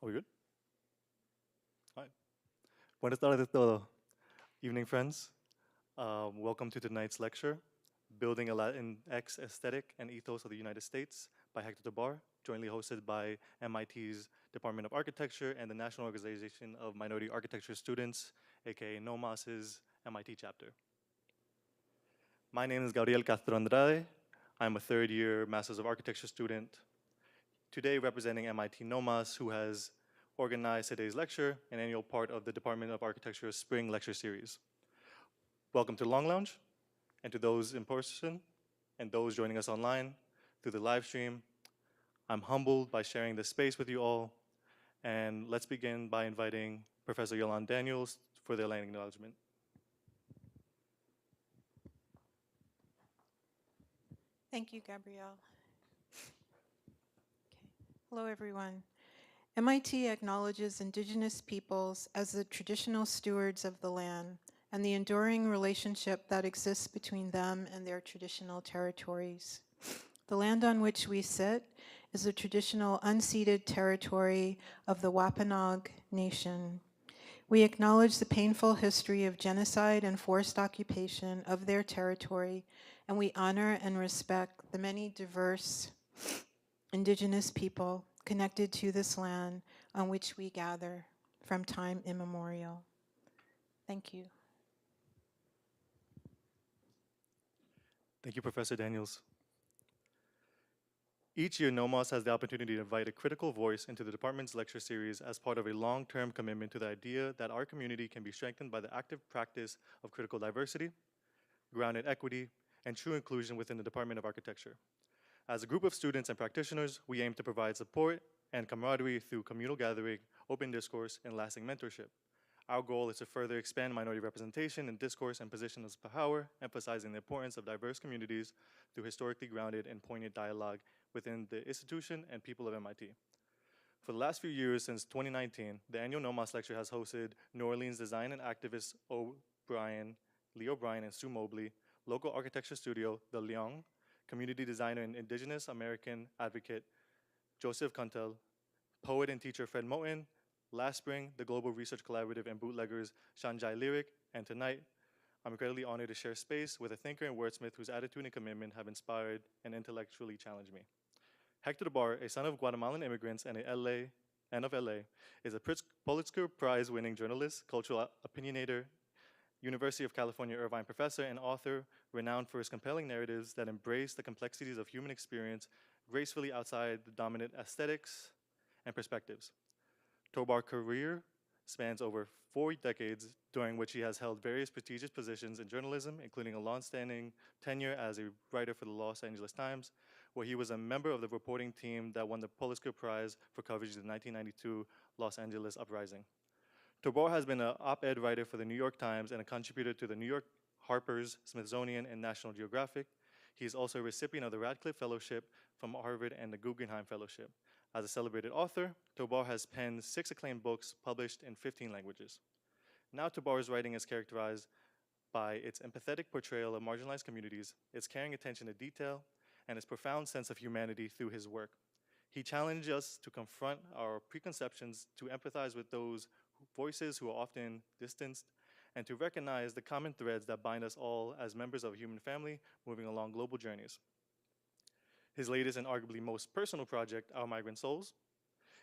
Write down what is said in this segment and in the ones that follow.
Are we good? All right. Buenas tardes todo. Evening, friends. Welcome to tonight's lecture, Building a Latinx Aesthetic and Ethos of the United States by Héctor Tobar, jointly hosted by MIT's Department of Architecture and the National Organization of Minority Architecture Students, aka NOMAS's MIT chapter. My name is Gabriel Castro Andrade. I'm a third-year Masters of Architecture student, today representing MIT NOMAS, who has organized today's lecture, an annual part of the Department of Architecture's Spring Lecture Series. Welcome to Long Lounge, and to those in person and those joining us online through the live stream. I'm humbled by sharing this space with you all, and let's begin by inviting Professor Yolande Daniels for their landing acknowledgement. Thank you, Gabrielle. Hello, everyone. MIT acknowledges Indigenous peoples as the traditional stewards of the land and the enduring relationship that exists between them and their traditional territories. The land on which we sit is the traditional unceded territory of the Wampanoag Nation. We acknowledge the painful history of genocide and forced occupation of their territory, and we honor and respect the many diverse Indigenous people connected to this land on which we gather from time immemorial. Thank you. Thank you, Professor Daniels. Each year, NOMAS has the opportunity to invite a critical voice into the department's lecture series as part of a long-term commitment to the idea that our community can be strengthened by the active practice of critical diversity, grounded equity, and true inclusion within the Department of Architecture. As a group of students and practitioners, we aim to provide support and camaraderie through communal gathering, open discourse, and lasting mentorship. Our goal is to further expand minority representation in discourse and positions of power, emphasizing the importance of diverse communities through historically grounded and poignant dialogue within the institution and people of MIT. For the last few years, since 2019, the annual NOMAS lecture has hosted New Orleans design and activist Lee O'Brien and Sue Mobley, local architecture studio, The Leong, community designer and indigenous American advocate Joseph Kuntel, poet and teacher Fred Moten, last spring, the Global Research Collaborative and bootleggers Shanjai Lyric, and tonight, I'm incredibly honored to share space with a thinker and wordsmith whose attitude and commitment have inspired and intellectually challenged me. Héctor Tobar, a son of Guatemalan immigrants and of LA, is a Pulitzer Prize winning journalist, cultural opinionator, University of California Irvine professor, and author renowned for his compelling narratives that embrace the complexities of human experience gracefully outside the dominant aesthetics and perspectives. Tobar's career spans over 4 decades, during which he has held various prestigious positions in journalism, including a long-standing tenure as a writer for the Los Angeles Times, where he was a member of the reporting team that won the Pulitzer Prize for coverage of the 1992 Los Angeles uprising. Tobar has been an op-ed writer for the New York Times and a contributor to the New York Harper's, Smithsonian, and National Geographic. He is also a recipient of the Radcliffe Fellowship from Harvard and the Guggenheim Fellowship. As a celebrated author, Tobar has penned 6 acclaimed books published in 15 languages. Now Tobar's writing is characterized by its empathetic portrayal of marginalized communities, its caring attention to detail, and its profound sense of humanity through his work. He challenged us to confront our preconceptions, to empathize with those voices who are often distanced, and to recognize the common threads that bind us all as members of a human family moving along global journeys. His latest and arguably most personal project, Our Migrant Souls,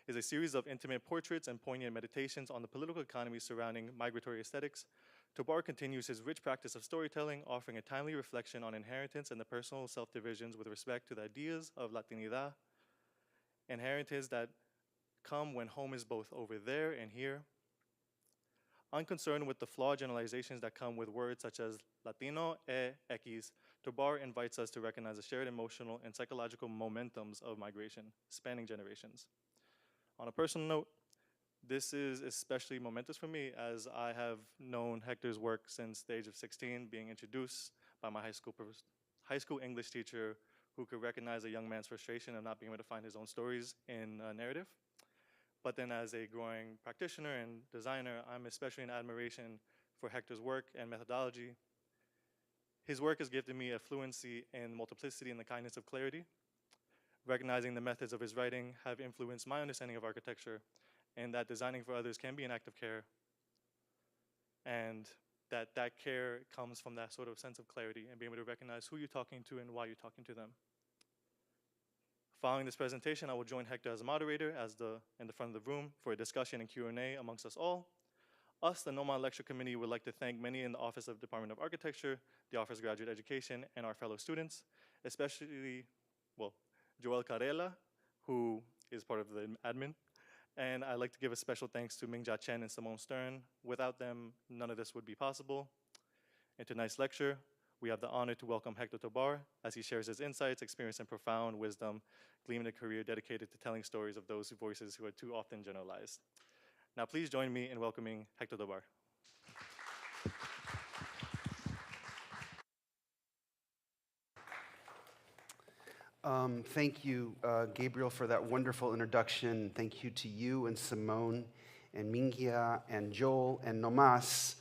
is a series of intimate portraits and poignant meditations on the political economy surrounding migratory aesthetics. Tobar continues his rich practice of storytelling, offering a timely reflection on inheritance and the personal self-divisions with respect to the ideas of Latinidad, inheritance that come when home is both over there and here. Unconcerned with the flawed generalizations that come with words such as Latino X, Tobar invites us to recognize the shared emotional and psychological momentums of migration, spanning generations. On a personal note, this is especially momentous for me as I have known Hector's work since the age of 16, being introduced by my high school English teacher who could recognize a young man's frustration of not being able to find his own stories in a narrative. But then as a growing practitioner and designer, I'm especially in admiration for Hector's work and methodology. His work has gifted me a fluency in multiplicity and the kindness of clarity. Recognizing the methods of his writing have influenced my understanding of architecture and that designing for others can be an act of care, and that care comes from that sort of sense of clarity and being able to recognize who you're talking to and why you're talking to them. Following this presentation, I will join Hector as a moderator in the front of the room for a discussion and Q&A amongst us all. Us, the NOMAS Lecture Committee, would like to thank many in the Office of Department of Architecture, the Office of Graduate Education, and our fellow students, especially, Joel Carela, who is part of the admin. And I'd like to give a special thanks to Mingjia Chen and Simone Stern. Without them, none of this would be possible. In tonight's lecture, we have the honor to welcome Héctor Tobar as he shares his insights, experience, and profound wisdom, gleaming a career dedicated to telling stories of those voices who are too often generalized. Now, please join me in welcoming Héctor Tobar. Thank you, Gabriel, for that wonderful introduction. Thank you to you and Simone and Mingjia and Joel and Nomas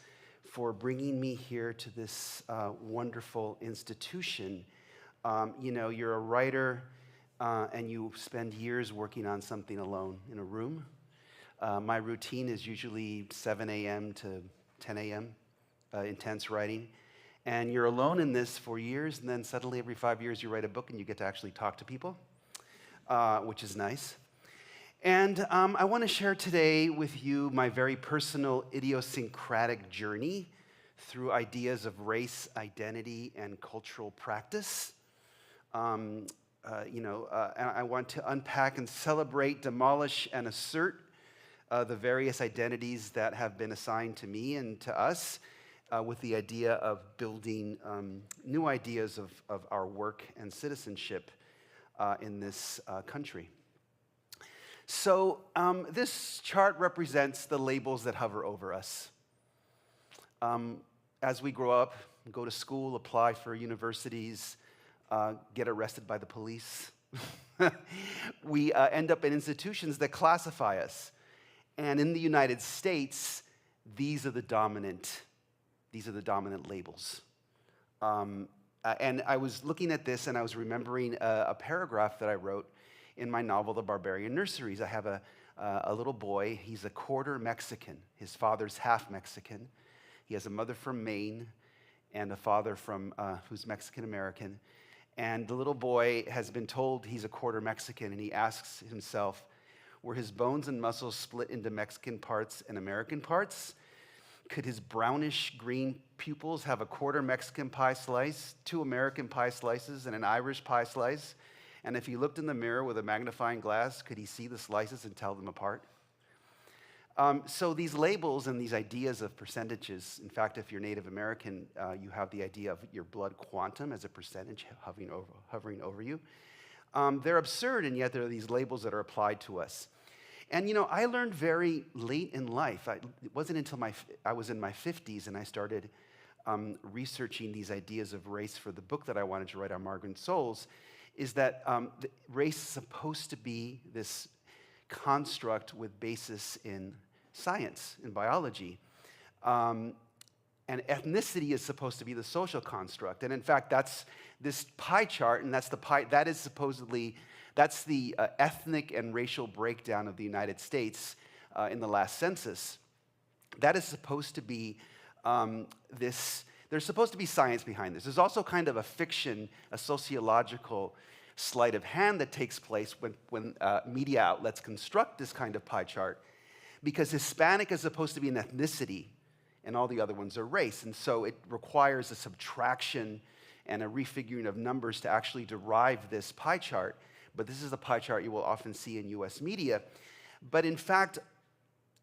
for bringing me here to this wonderful institution. You're a writer and you spend years working on something alone in a room. My routine is usually 7 a.m. to 10 a.m., intense writing. And you're alone in this for years, and then suddenly every 5 years you write a book and you get to actually talk to people, which is nice. And I want to share today with you my very personal idiosyncratic journey through ideas of race, identity, and cultural practice. And I want to unpack and celebrate, demolish, and assert the various identities that have been assigned to me and to us, with the idea of building new ideas of our work and citizenship in this country. So this chart represents the labels that hover over us. As we grow up, go to school, apply for universities, get arrested by the police, we end up in institutions that classify us. And in the United States, these are the dominant labels. And I was looking at this and I was remembering a paragraph that I wrote in my novel, The Barbarian Nurseries. I have a little boy. He's a quarter Mexican. His father's half Mexican. He has a mother from Maine and a father who's Mexican-American. And the little boy has been told he's a quarter Mexican, and he asks himself, were his bones and muscles split into Mexican parts and American parts? Could his brownish-green pupils have a quarter Mexican pie slice, 2 American pie slices, and an Irish pie slice? And if he looked in the mirror with a magnifying glass, could he see the slices and tell them apart? So these labels and these ideas of percentages, in fact, if you're Native American, you have the idea of your blood quantum as a percentage hovering over you. They're absurd, and yet there are these labels that are applied to us. And, I learned very late in life. It wasn't until I was in my 50s and I started researching these ideas of race for the book that I wanted to write, Our Migrant Souls, is that race is supposed to be this construct with basis in science, in biology. And ethnicity is supposed to be the social construct. And in fact, that's this pie chart, and that's the ethnic and racial breakdown of the United States in the last census. That is supposed to be there's supposed to be science behind this. There's also kind of a fiction, a sociological sleight of hand that takes place when media outlets construct this kind of pie chart, because Hispanic is supposed to be an ethnicity, and all the other ones are race. And so it requires a subtraction and a refiguring of numbers to actually derive this pie chart. But this is a pie chart you will often see in US media. But in fact,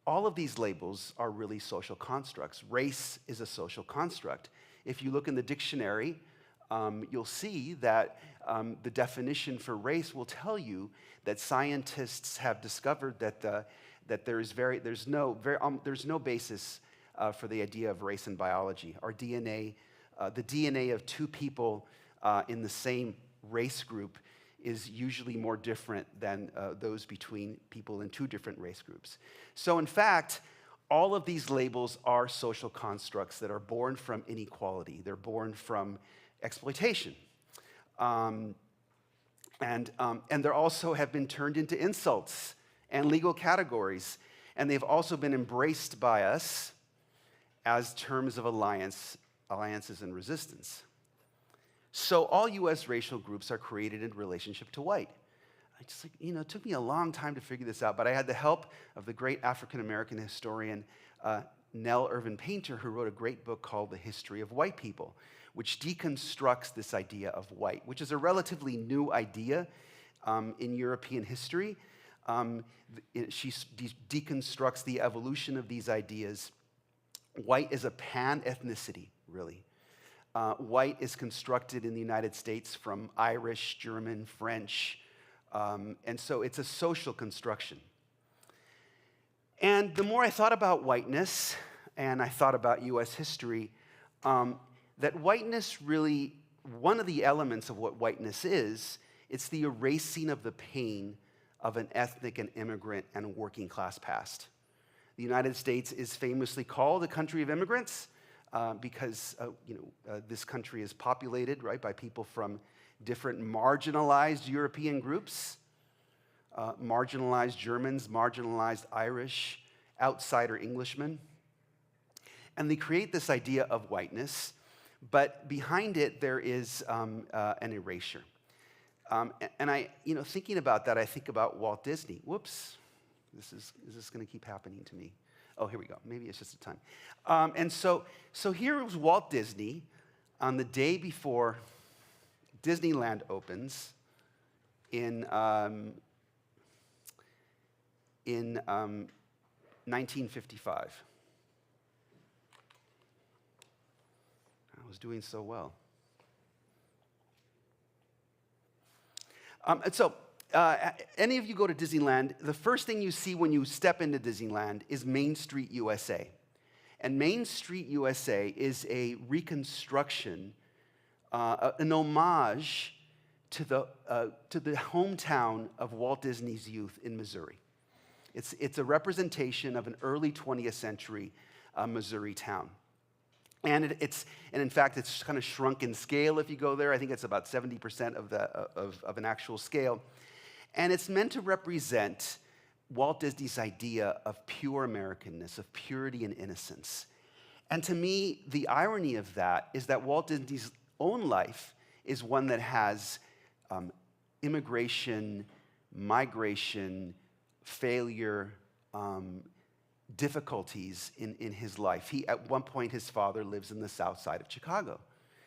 all of these labels are really social constructs. Race is a social construct. If you look in the dictionary, you'll see that the definition for race will tell you that scientists have discovered that there's no basis for the idea of race in biology. Our DNA, the DNA of 2 people in the same race group is usually more different than those between people in 2 different race groups. So in fact, all of these labels are social constructs that are born from inequality. They're born from exploitation. And they also have been turned into insults and legal categories. And they've also been embraced by us as terms of alliances and resistance. So all U.S. racial groups are created in relationship to white. It took me a long time to figure this out, but I had the help of the great African-American historian Nell Irvin Painter, who wrote a great book called The History of White People, which deconstructs this idea of white, which is a relatively new idea in European history. She deconstructs the evolution of these ideas. White is a pan-ethnicity, really. White is constructed in the United States from Irish, German, French, and so it's a social construction. And the more I thought about whiteness, and I thought about US history, that whiteness really, one of the elements of what whiteness is, it's the erasing of the pain of an ethnic and immigrant and working class past. The United States is famously called a country of immigrants because this country is populated, right, by people from different marginalized European groups, marginalized Germans, marginalized Irish, outsider Englishmen. And they create this idea of whiteness, but behind it there is an erasure. And I, thinking about that, I think about Walt Disney. Whoops, is this going to keep happening to me? Oh, here we go. Maybe it's just a time. And so here was Walt Disney on the day before Disneyland opens in 1955. I was doing so well. Any of you go to Disneyland, the first thing you see when you step into Disneyland is Main Street USA. And Main Street USA is a reconstruction, an homage to the hometown of Walt Disney's youth in Missouri. It's a representation of an early 20th century Missouri town. And in fact, it's kind of shrunk in scale if you go there. I think it's about 70% of an actual scale. And it's meant to represent Walt Disney's idea of pure Americanness, of purity and innocence. And to me, the irony of that is that Walt Disney's own life is one that has immigration, migration, failure, difficulties in his life. At one point, his father lives in the south side of Chicago.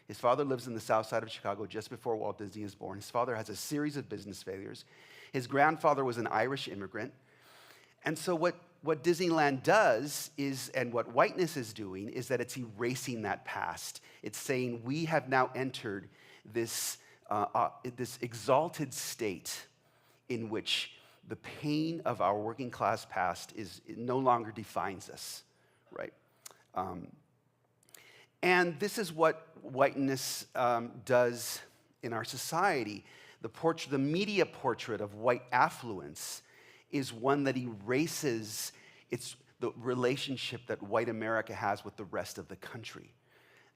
His father lives in the south side of Chicago just before Walt Disney is born. His father has a series of business failures. His grandfather was an Irish immigrant. And so what Disneyland does is, and what whiteness is doing, is that it's erasing that past. It's saying we have now entered this exalted state in which the pain of our working class past it no longer defines us, right? And this is what whiteness does in our society. The media portrait of white affluence is one that erases the relationship that white America has with the rest of the country.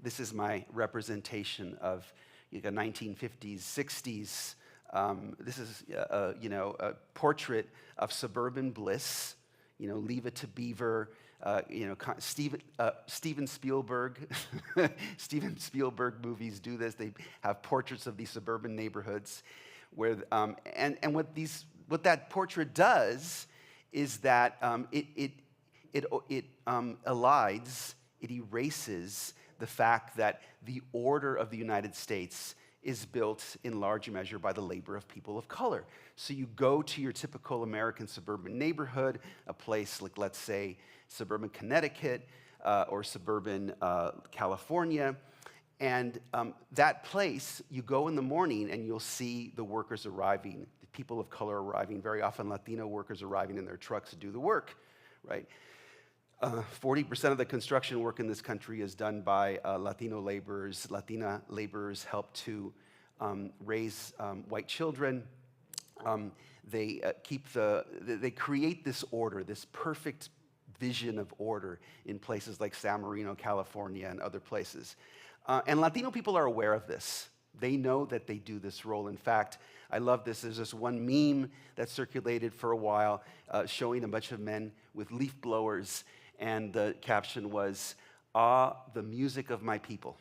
This is my representation of the 1950s, 60s. This is a portrait of suburban bliss. Leave It to Beaver. Steven Spielberg. Steven Spielberg movies do this. They have portraits of these suburban neighborhoods, where and what that portrait does is that it elides, it erases the fact that the order of the United States is built in large measure by the labor of people of color. So you go to your typical American suburban neighborhood, a place like, let's say, suburban Connecticut or suburban California, and that place, you go in the morning and you'll see the workers arriving, the people of color arriving, very often Latino workers arriving in their trucks to do the work, right? 40% of the construction work in this country is done by Latino laborers. Latina laborers help to raise white children. They create this order, this perfect vision of order in places like San Marino, California, and other places. And Latino people are aware of this. They know that they do this role. In fact, I love this. There's this one meme that circulated for a while showing a bunch of men with leaf blowers, and the caption was, "Ah, the music of my people,"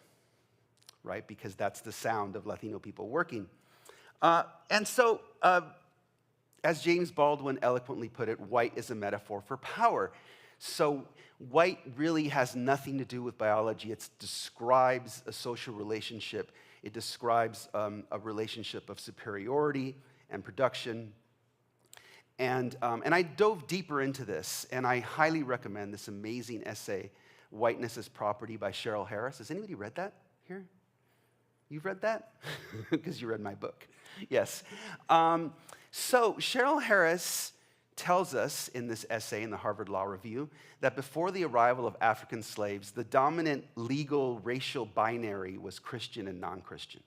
right? Because that's the sound of Latino people working. And so, as James Baldwin eloquently put it, white is a metaphor for power. So white really has nothing to do with biology. It describes a social relationship. It describes a relationship of superiority and production. And I dove deeper into this, and I highly recommend this amazing essay, Whiteness as Property by Cheryl Harris. Has anybody read that here? You've read that? Because you read my book. Yes. So Cheryl Harris tells us in this essay in the Harvard Law Review that before the arrival of African slaves, the dominant legal racial binary was Christian and non-Christian.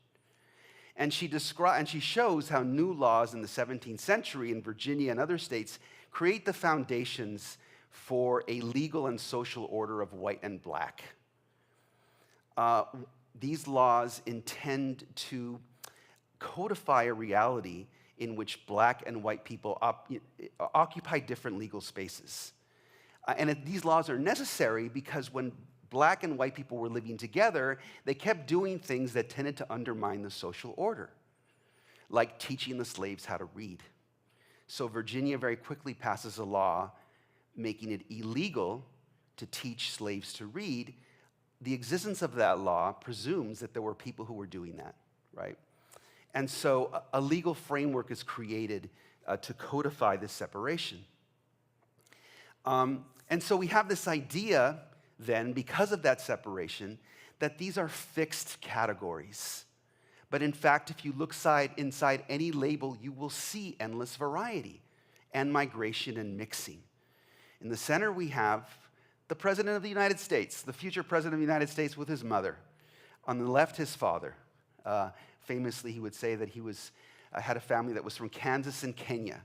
And she shows how new laws in the 17th century in Virginia and other states create the foundations for a legal and social order of white and black. These laws intend to codify a reality in which black and white people occupy different legal spaces. These laws are necessary because when black and white people were living together, they kept doing things that tended to undermine the social order, like teaching the slaves how to read. So Virginia very quickly passes a law making it illegal to teach slaves to read. The existence of that law presumes that there were people who were doing that, right? And so a legal framework is created to codify this separation. And so we have this idea then, because of that separation, that these are fixed categories. But in fact, if you look inside any label, you will see endless variety and migration and mixing. In the center, we have the President of the United States, the future President of the United States with his mother. On the left, his father. Famously, he would say that he had a family that was from Kansas and Kenya.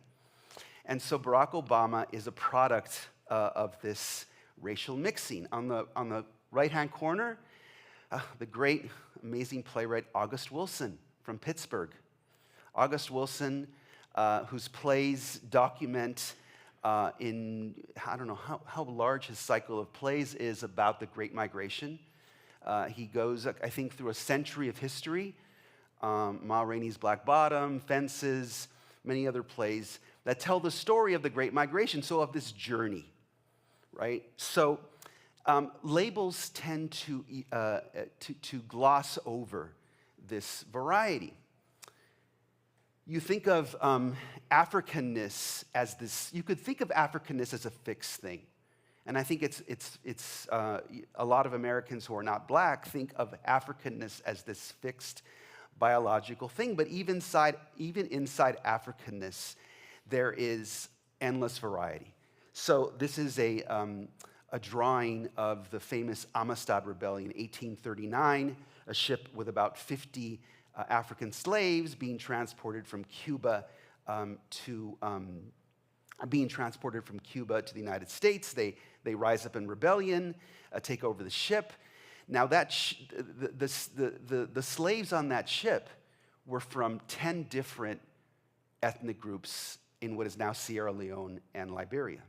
And so Barack Obama is a product of this racial mixing. On the right-hand corner, the great, amazing playwright August Wilson from Pittsburgh. August Wilson, whose plays document I don't know how large his cycle of plays is about the Great Migration. He goes, I think, through a century of history. Ma Rainey's Black Bottom, Fences, many other plays that tell the story of the Great Migration, so of this journey, right? So labels tend to gloss over this variety. You think of Africanness as this, you could think of Africanness as a fixed thing. And I think it's a lot of Americans who are not black think of Africanness as this fixed biological thing. But even inside Africanness, there is endless variety. So this is a drawing of the famous Amistad Rebellion, 1839, a ship with about 50 African slaves being transported from Cuba to the United States. They rise up in rebellion, take over the ship. Now the slaves on that ship were from 10 different ethnic groups in what is now Sierra Leone and Liberia.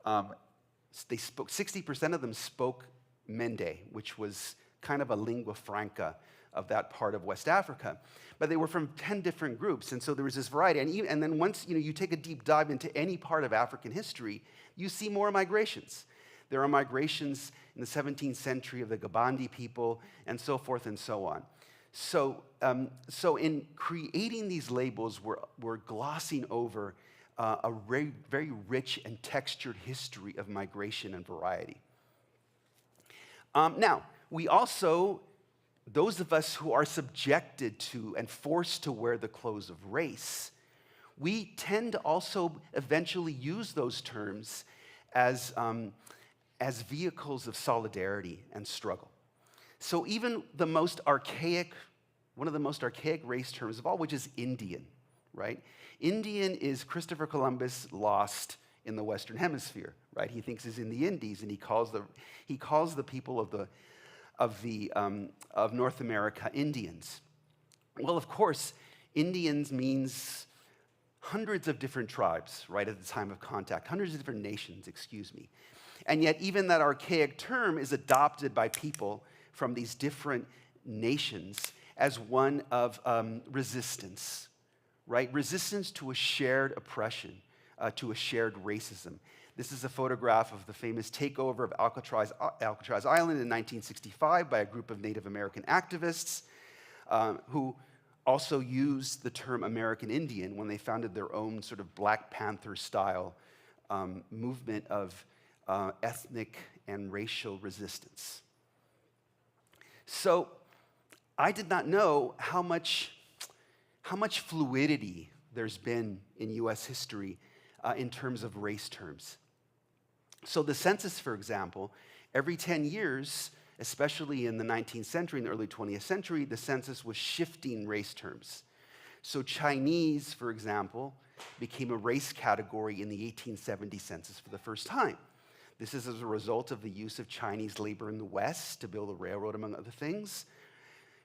60% of them spoke Mende, which was kind of a lingua franca of that part of West Africa. But they were from 10 different groups, and so there was this variety. And then once you take a deep dive into any part of African history, you see more migrations. There are migrations in the 17th century of the Gabandi people, and so forth and so on. So in creating these labels, we're glossing over a very, very rich and textured history of migration and variety. Now, we also, those of us who are subjected to and forced to wear the clothes of race, we tend to also eventually use those terms as vehicles of solidarity and struggle. So even one of the most archaic race terms of all, which is Indian, right? Indian is Christopher Columbus lost in the Western Hemisphere, right? He thinks he's in the Indies, and he calls the people of North America Indians. Well, of course, Indians means hundreds of different tribes, right, at the time of contact, hundreds of different nations, excuse me. And yet, even that archaic term is adopted by people from these different nations as one of resistance, right? Resistance to a shared oppression, to a shared racism. This is a photograph of the famous takeover of Alcatraz Island in 1965 by a group of Native American activists who also used the term American Indian when they founded their own sort of Black Panther-style movement of ethnic and racial resistance. So I did not know how much fluidity there's been in US history in terms of race terms. So the census, for example, every 10 years, especially in the 19th century and the early 20th century, the census was shifting race terms. So Chinese, for example, became a race category in the 1870 census for the first time. This is as a result of the use of Chinese labor in the West to build a railroad, among other things.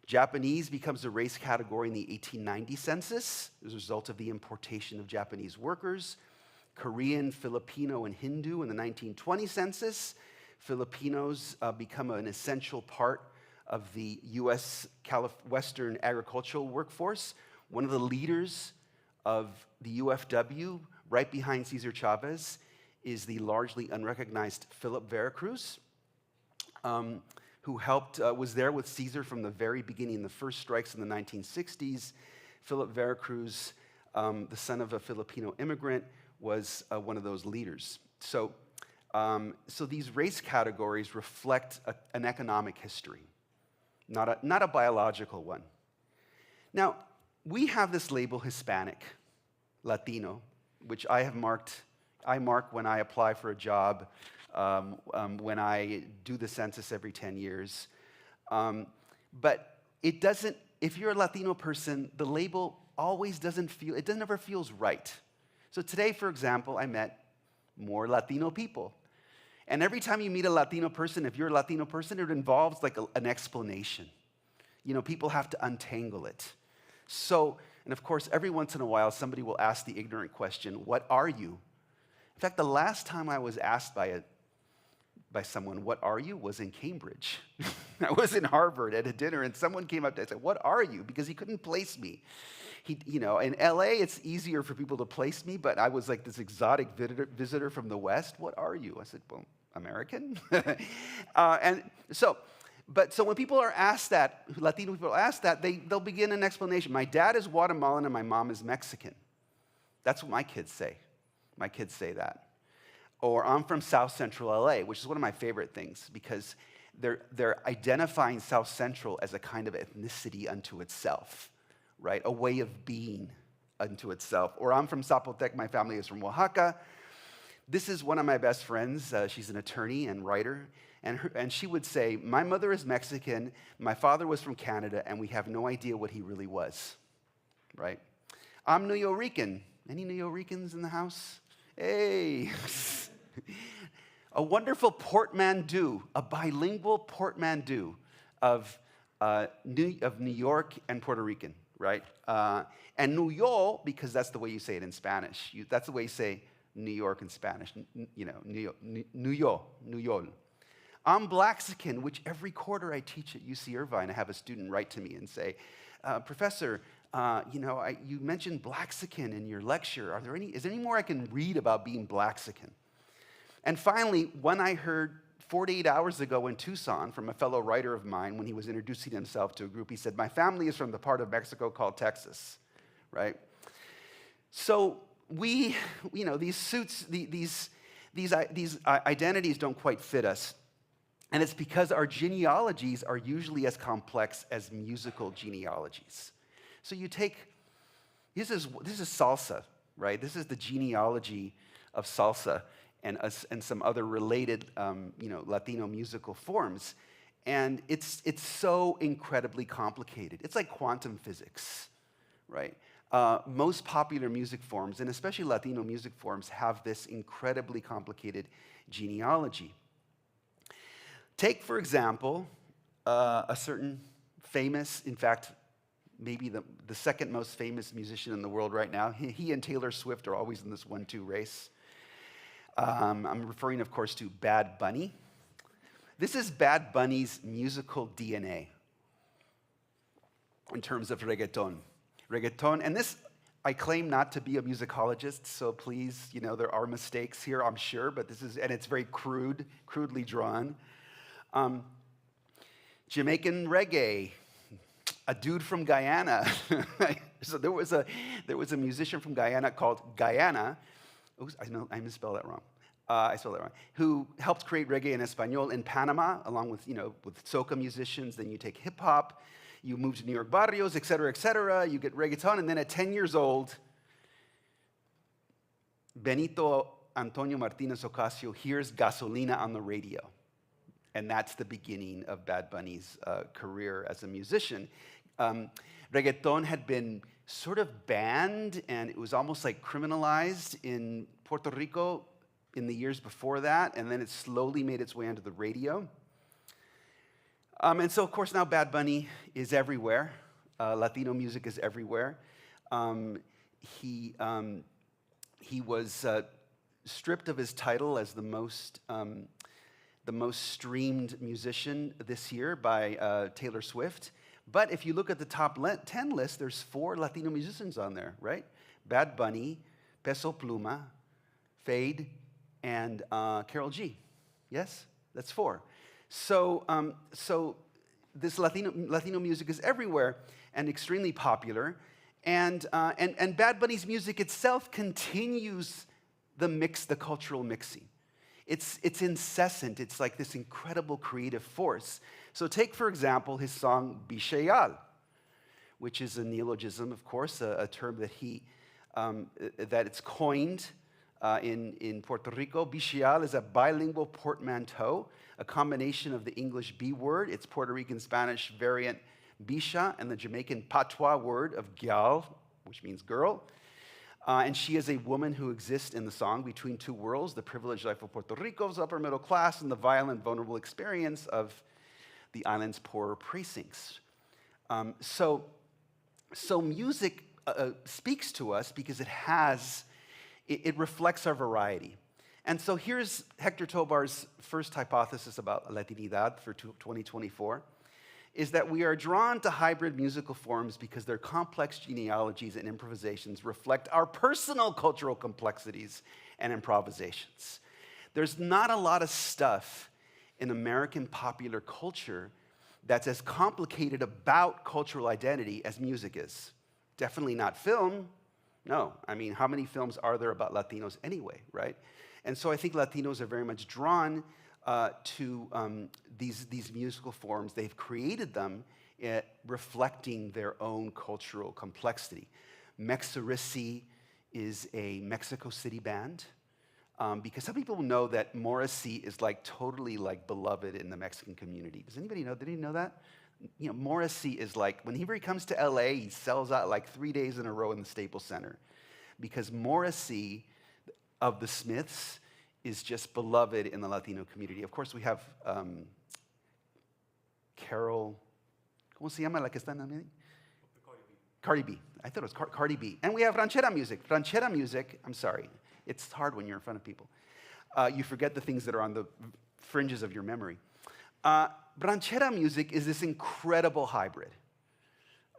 Japanese becomes a race category in the 1890 census as a result of the importation of Japanese workers. Korean, Filipino, and Hindu in the 1920 census. Filipinos become an essential part of the U.S. Western agricultural workforce. One of the leaders of the UFW, right behind Cesar Chavez, is the largely unrecognized Philip Veracruz, who was there with Cesar from the very beginning, the first strikes in the 1960s. Philip Veracruz, the son of a Filipino immigrant, was one of those leaders. So these race categories reflect an economic history, not a biological one. Now, we have this label Hispanic, Latino, which I mark when I apply for a job, when I do the census every 10 years. But it doesn't, if you're a Latino person, the label never feels right. So today, for example, I met more Latino people. And every time you meet a Latino person, if you're a Latino person, it involves like an explanation. You know, people have to untangle it. So, and of course, every once in a while, somebody will ask the ignorant question, what are you? In fact, the last time I was asked by someone, what are you, was in Cambridge. I was in Harvard at a dinner, and someone came up to me and said, what are you? Because he couldn't place me. In LA, it's easier for people to place me, but I was like this exotic visitor from the West. What are you? I said, well, American. So when people are asked that, Latino people are asked that, they'll begin an explanation. My dad is Guatemalan and my mom is Mexican. That's what my kids say. My kids say that. Or I'm from South Central LA, which is one of my favorite things because they're identifying South Central as a kind of ethnicity unto itself, right? A way of being unto itself. Or I'm from Zapotec, my family is from Oaxaca. This is one of my best friends. She's an attorney and writer. And she would say, my mother is Mexican, my father was from Canada, and we have no idea what he really was, right? I'm Nuyorican. Any Nuyorican in the house? Hey. A wonderful portmanteau, a bilingual portmanteau of New York and Puerto Rican, right? And Nuyo, because that's the way you say it in Spanish. That's the way you say New York in Spanish, Nuyo. I'm Blaxican, which every quarter I teach at UC Irvine, I have a student write to me and say, Professor, you mentioned Blaxican in your lecture. Is there any more I can read about being Blaxican? And finally, one I heard 48 hours ago in Tucson from a fellow writer of mine when he was introducing himself to a group, he said, my family is from the part of Mexico called Texas, right? So these suits, these identities don't quite fit us. And it's because our genealogies are usually as complex as musical genealogies. So you take, this is salsa, right? This is the genealogy of salsa and some other related, Latino musical forms. And it's so incredibly complicated. It's like quantum physics, right? Most popular music forms, and especially Latino music forms, have this incredibly complicated genealogy. Take, for example, a certain famous, in fact, maybe the second most famous musician in the world right now. He and Taylor Swift are always in this 1-2 race. I'm referring, of course, to Bad Bunny. This is Bad Bunny's musical DNA in terms of reggaeton. Reggaeton, and this, I claim not to be a musicologist, so please, there are mistakes here, I'm sure, but and it's very crudely drawn. Jamaican reggae, a dude from Guyana. So there was a musician from Guyana called Guyana. Oops, I misspelled that wrong. I spelled that wrong. Who helped create reggae en español in Panama, along with with soca musicians. Then you take hip hop, you move to New York barrios, et cetera, you get reggaeton, and then at 10 years old, Benito Antonio Martinez Ocasio hears Gasolina on the radio. And that's the beginning of Bad Bunny's career as a musician. Reggaeton had been sort of banned, and it was almost like criminalized in Puerto Rico in the years before that, and then it slowly made its way onto the radio. And so, of course, now Bad Bunny is everywhere. Latino music is everywhere. He was stripped of his title as the most streamed musician this year by Taylor Swift. But if you look at the top 10 list, there's 4 Latino musicians on there, right? Bad Bunny, Peso Pluma, Fade, and Karol G. Yes, that's 4. So this Latino music is everywhere and extremely popular. And Bad Bunny's music itself continues the cultural mixing. It's incessant. It's like this incredible creative force. So take, for example, his song Bishayal, which is a neologism, of course, a term that it's coined in Puerto Rico. Bishayal is a bilingual portmanteau, a combination of the English B word, its Puerto Rican Spanish variant bisha, and the Jamaican patois word of gyal, which means girl. And she is a woman who exists in the song between two worlds, the privileged life of Puerto Rico's upper middle class and the violent, vulnerable experience of the island's poorer precincts. So music speaks to us because it reflects our variety. And so here's Héctor Tobar's first hypothesis about Latinidad for 2024. Is that we are drawn to hybrid musical forms because their complex genealogies and improvisations reflect our personal cultural complexities and improvisations. There's not a lot of stuff in American popular culture that's as complicated about cultural identity as music is. Definitely not film. No, I mean, how many films are there about Latinos anyway, right? And so I think Latinos are very much drawn to these musical forms. They've created them reflecting their own cultural complexity. Mexorichy is a Mexico City band because some people know that Morrissey is like totally like beloved in the Mexican community. Does anybody know? Did you know that? Morrissey is like, whenever he comes to LA, he sells out like 3 days in a row in the Staples Center because Morrissey of the Smiths is just beloved in the Latino community. Of course, we have Carol, ¿cómo se llama la que está en el Cardi B. I thought it was Cardi B. And we have ranchera music. Ranchera music, I'm sorry, it's hard when you're in front of people. You forget the things that are on the fringes of your memory. Ranchera music is this incredible hybrid.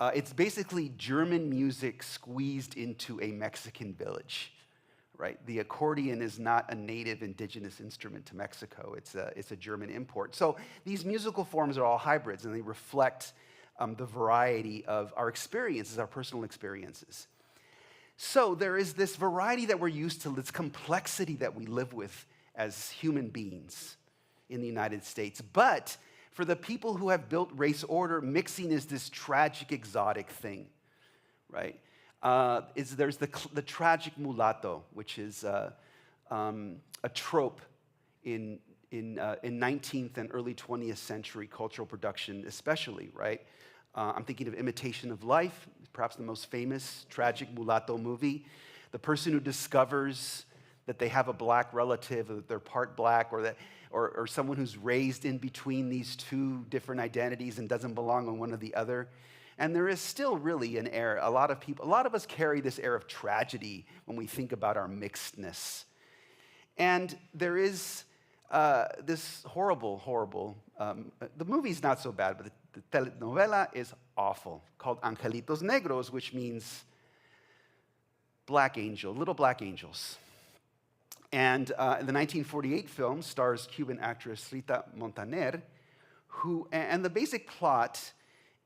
It's basically German music squeezed into a Mexican village. Right? The accordion is not a native indigenous instrument to Mexico. It's a German import. So these musical forms are all hybrids, and they reflect the variety of our experiences, our personal experiences. So there is this variety that we're used to, this complexity that we live with as human beings in the United States. But for the people who have built race order, mixing is this tragic, exotic thing, right? There's the tragic mulatto, which is a trope in 19th and early 20th century cultural production, especially, right? I'm thinking of Imitation of Life, perhaps the most famous tragic mulatto movie. The person who discovers that they have a black relative, or that they're part black, or someone who's raised in between these two different identities and doesn't belong on one or the other. And there is still really an air, a lot of us carry this air of tragedy when we think about our mixedness. And there is this horrible, the movie's not so bad, but the telenovela is awful, called Angelitos Negros, which means little black angels. And the 1948 film stars Cuban actress Rita Montaner, and the basic plot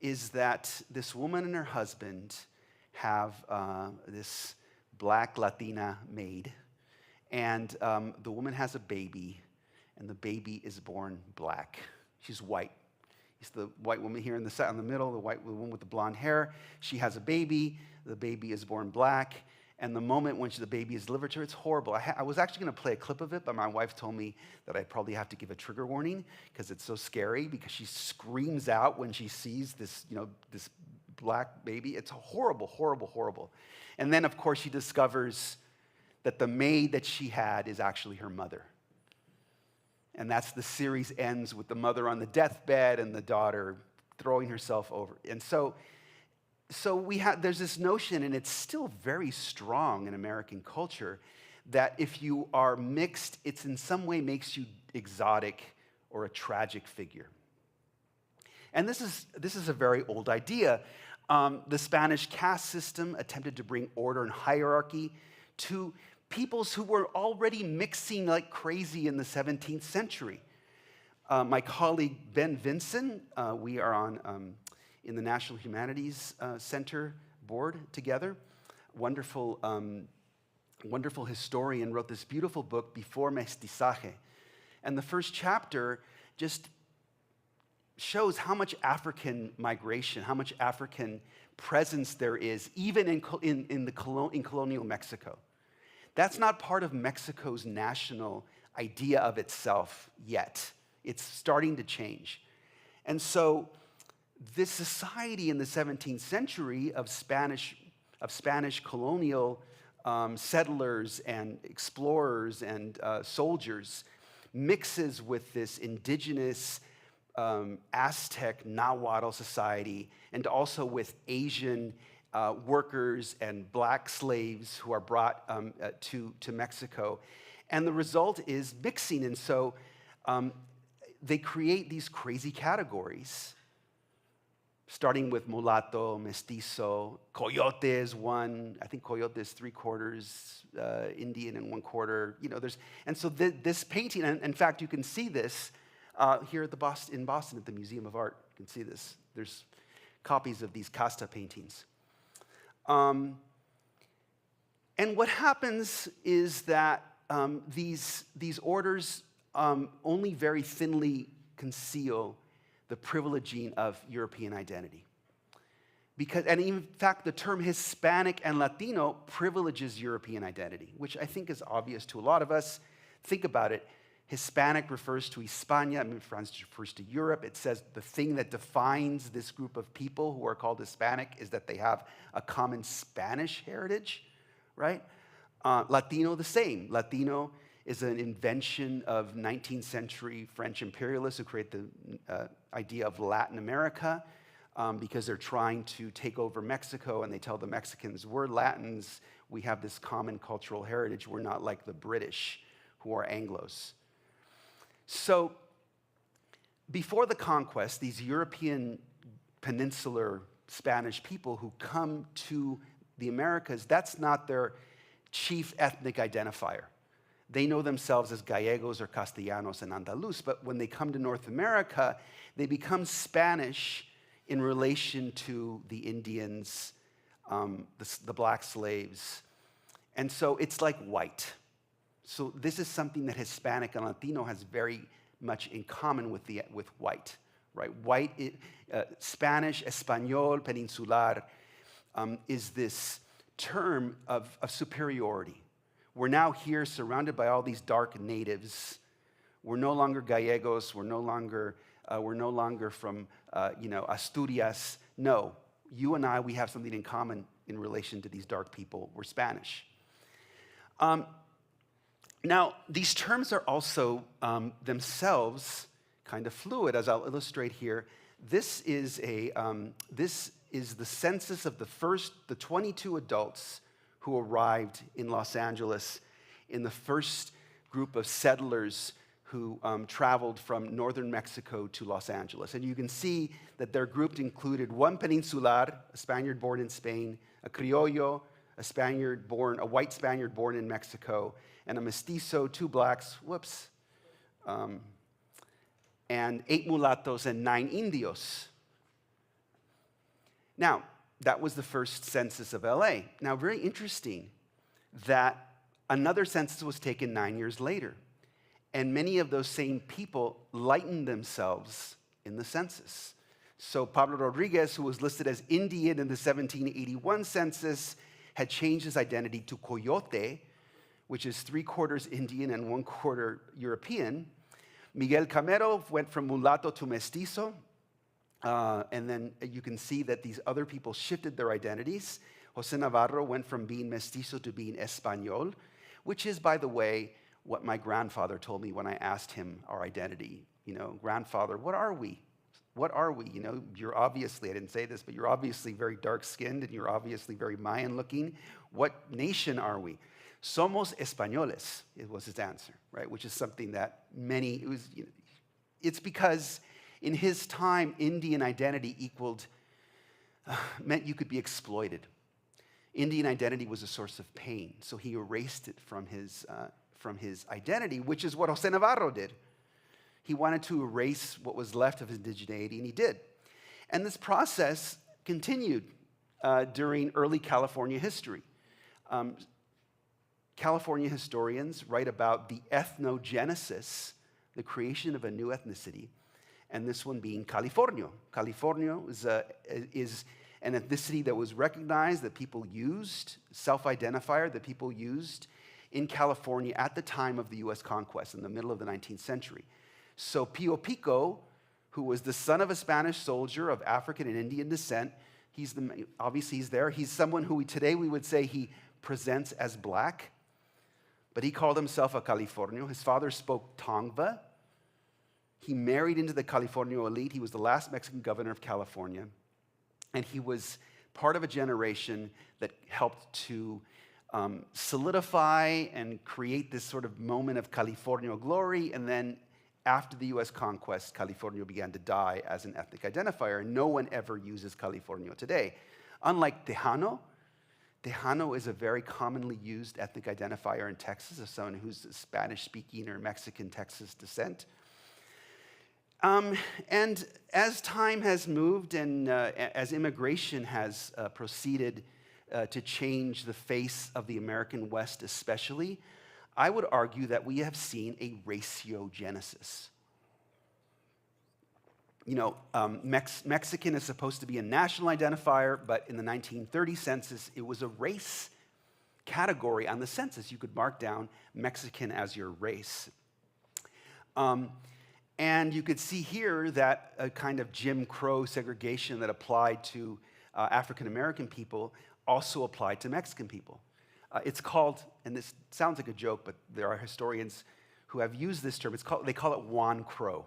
is that this woman and her husband have this black Latina maid, and the woman has a baby, and the baby is born black. She's white. It's the white woman here in the middle, the woman with the blonde hair. She has a baby. The baby is born black. And the moment when the baby is delivered to her, it's horrible. I was actually going to play a clip of it, but my wife told me that I probably have to give a trigger warning because it's so scary, because she screams out when she sees this black baby. It's horrible. And then, of course, she discovers that the maid that she had is actually her mother. And the series ends with the mother on the deathbed and the daughter throwing herself over. And so there's this notion, and it's still very strong in American culture, that if you are mixed, it's in some way makes you exotic or a tragic figure. And this is a very old idea. The Spanish caste system attempted to bring order and hierarchy to peoples who were already mixing like crazy in the 17th century. My colleague Ben Vinson, we are on in the National Humanities Center board together. Wonderful historian, wrote this beautiful book, Before Mestizaje. And the first chapter just shows how much African migration, how much African presence there is, even in colonial Mexico. That's not part of Mexico's national idea of itself yet. It's starting to change. And so this society in the 17th century of Spanish colonial settlers and explorers and soldiers mixes with this indigenous Aztec Nahuatl society, and also with Asian workers and black slaves who are brought to Mexico. And the result is mixing. And so they create these crazy categories, starting with mulatto, mestizo, coyote is one. I think coyote is 3/4 Indian and 1/4. And so this painting, and in fact, you can see this here in Boston at the Museum of Art. You can see this. There's copies of these casta paintings. And what happens is that these orders only very thinly conceal the privileging of European identity. And in fact, the term Hispanic and Latino privileges European identity, which I think is obvious to a lot of us. Think about it. Hispanic refers to Hispania, France refers to Europe. It says the thing that defines this group of people who are called Hispanic is that they have a common Spanish heritage, right? Latino, the same. Latino is an invention of 19th century French imperialists who create the idea of Latin America because they're trying to take over Mexico, and they tell the Mexicans, we're Latins, we have this common cultural heritage, we're not like the British who are Anglos. So before the conquest, these European peninsular Spanish people who come to the Americas, that's not their chief ethnic identifier. They know themselves as Gallegos or Castellanos and Andalus, but when they come to North America, they become Spanish in relation to the Indians, the black slaves. And so it's like white. So this is something that Hispanic and Latino has very much in common with white, right? White, Spanish, Español, Peninsular, is this term of superiority. We're now here surrounded by all these dark natives. We're no longer Gallegos. We're no longer from Asturias. No, you and I, we have something in common in relation to these dark people. We're Spanish. Now, these terms are also themselves kind of fluid, as I'll illustrate here. This is is the census of the 22 adults who arrived in Los Angeles in the first group of settlers who traveled from northern Mexico to Los Angeles. And you can see that their group included one peninsular, a Spaniard born in Spain, a criollo, a white Spaniard born in Mexico, and a mestizo, 2 blacks, and 8 mulattoes and 9 indios. Now, that was the first census of LA. Now, very interesting that another census was taken 9 years later. And many of those same people lightened themselves in the census. So Pablo Rodriguez, who was listed as Indian in the 1781 census, had changed his identity to Coyote, which is 3/4 Indian and 1/4 European. Miguel Camero went from mulatto to mestizo. And then you can see that these other people shifted their identities. Jose Navarro went from being mestizo to being español, which is, by the way, what my grandfather told me when I asked him our identity. Grandfather, what are we? What are we? You're obviously, I didn't say this, but you're obviously very dark-skinned and you're obviously very Mayan-looking. What nation are we? Somos españoles, it was his answer, right? Which is something that it's because in his time, Indian identity meant you could be exploited. Indian identity was a source of pain, so he erased it from his identity, which is what Jose Navarro did. He wanted to erase what was left of his indigeneity, and he did. And this process continued during early California history. California historians write about the ethnogenesis, the creation of a new ethnicity, and this one being Californio. Californio is an ethnicity that was recognized, that people used, self-identifier that people used in California at the time of the US conquest in the middle of the 19th century. So Pio Pico, who was the son of a Spanish soldier of African and Indian descent, obviously he's there. He's someone who today we would say he presents as black, but he called himself a Californio. His father spoke Tongva. He married into the Californio elite. He was the last Mexican governor of California. And he was part of a generation that helped to solidify and create this sort of moment of Californio glory. And then after the US conquest, Californio began to die as an ethnic identifier. And no one ever uses Californio today. Unlike Tejano, Tejano is a very commonly used ethnic identifier in Texas of someone who's Spanish-speaking or Mexican Texas descent. And as time has moved and as immigration has proceeded to change the face of the American West especially, I would argue that we have seen a ratiogenesis. Mexican is supposed to be a national identifier, but in the 1930 census, it was a race category on the census. You could mark down Mexican as your race. And you could see here that a kind of Jim Crow segregation that applied to African American people also applied to Mexican people. It's called, and this sounds like a joke, but there are historians who have used this term. They call it Juan Crow.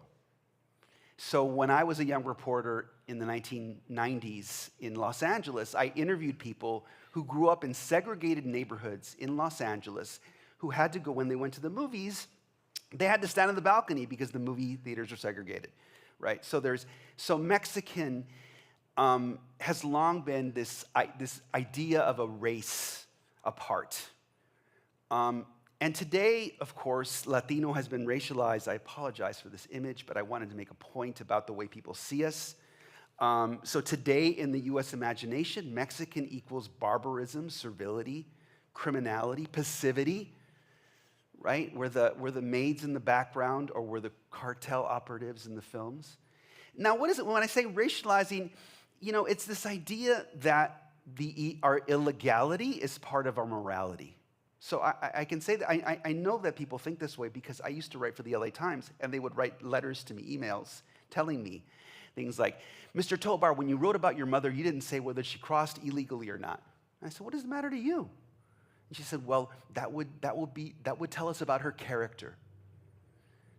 So when I was a young reporter in the 1990s in Los Angeles, I interviewed people who grew up in segregated neighborhoods in Los Angeles who had to go, when they went to the movies, they had to stand on the balcony because the movie theaters are segregated, right? So Mexican has long been this idea of a race apart. And today, of course, Latino has been racialized. I apologize for this image, but I wanted to make a point about the way people see us. So today in the US imagination, Mexican equals barbarism, servility, criminality, passivity, right? We're the maids in the background, or we're the cartel operatives in the films. Now, what is it? When I say racializing, it's this idea that our illegality is part of our morality. So I can say that I know that people think this way because I used to write for the LA Times, and they would write letters to me, emails, telling me things like, Mr. Tobar, when you wrote about your mother, you didn't say whether she crossed illegally or not. And I said, what does it matter to you? And she said, well, that would tell us about her character.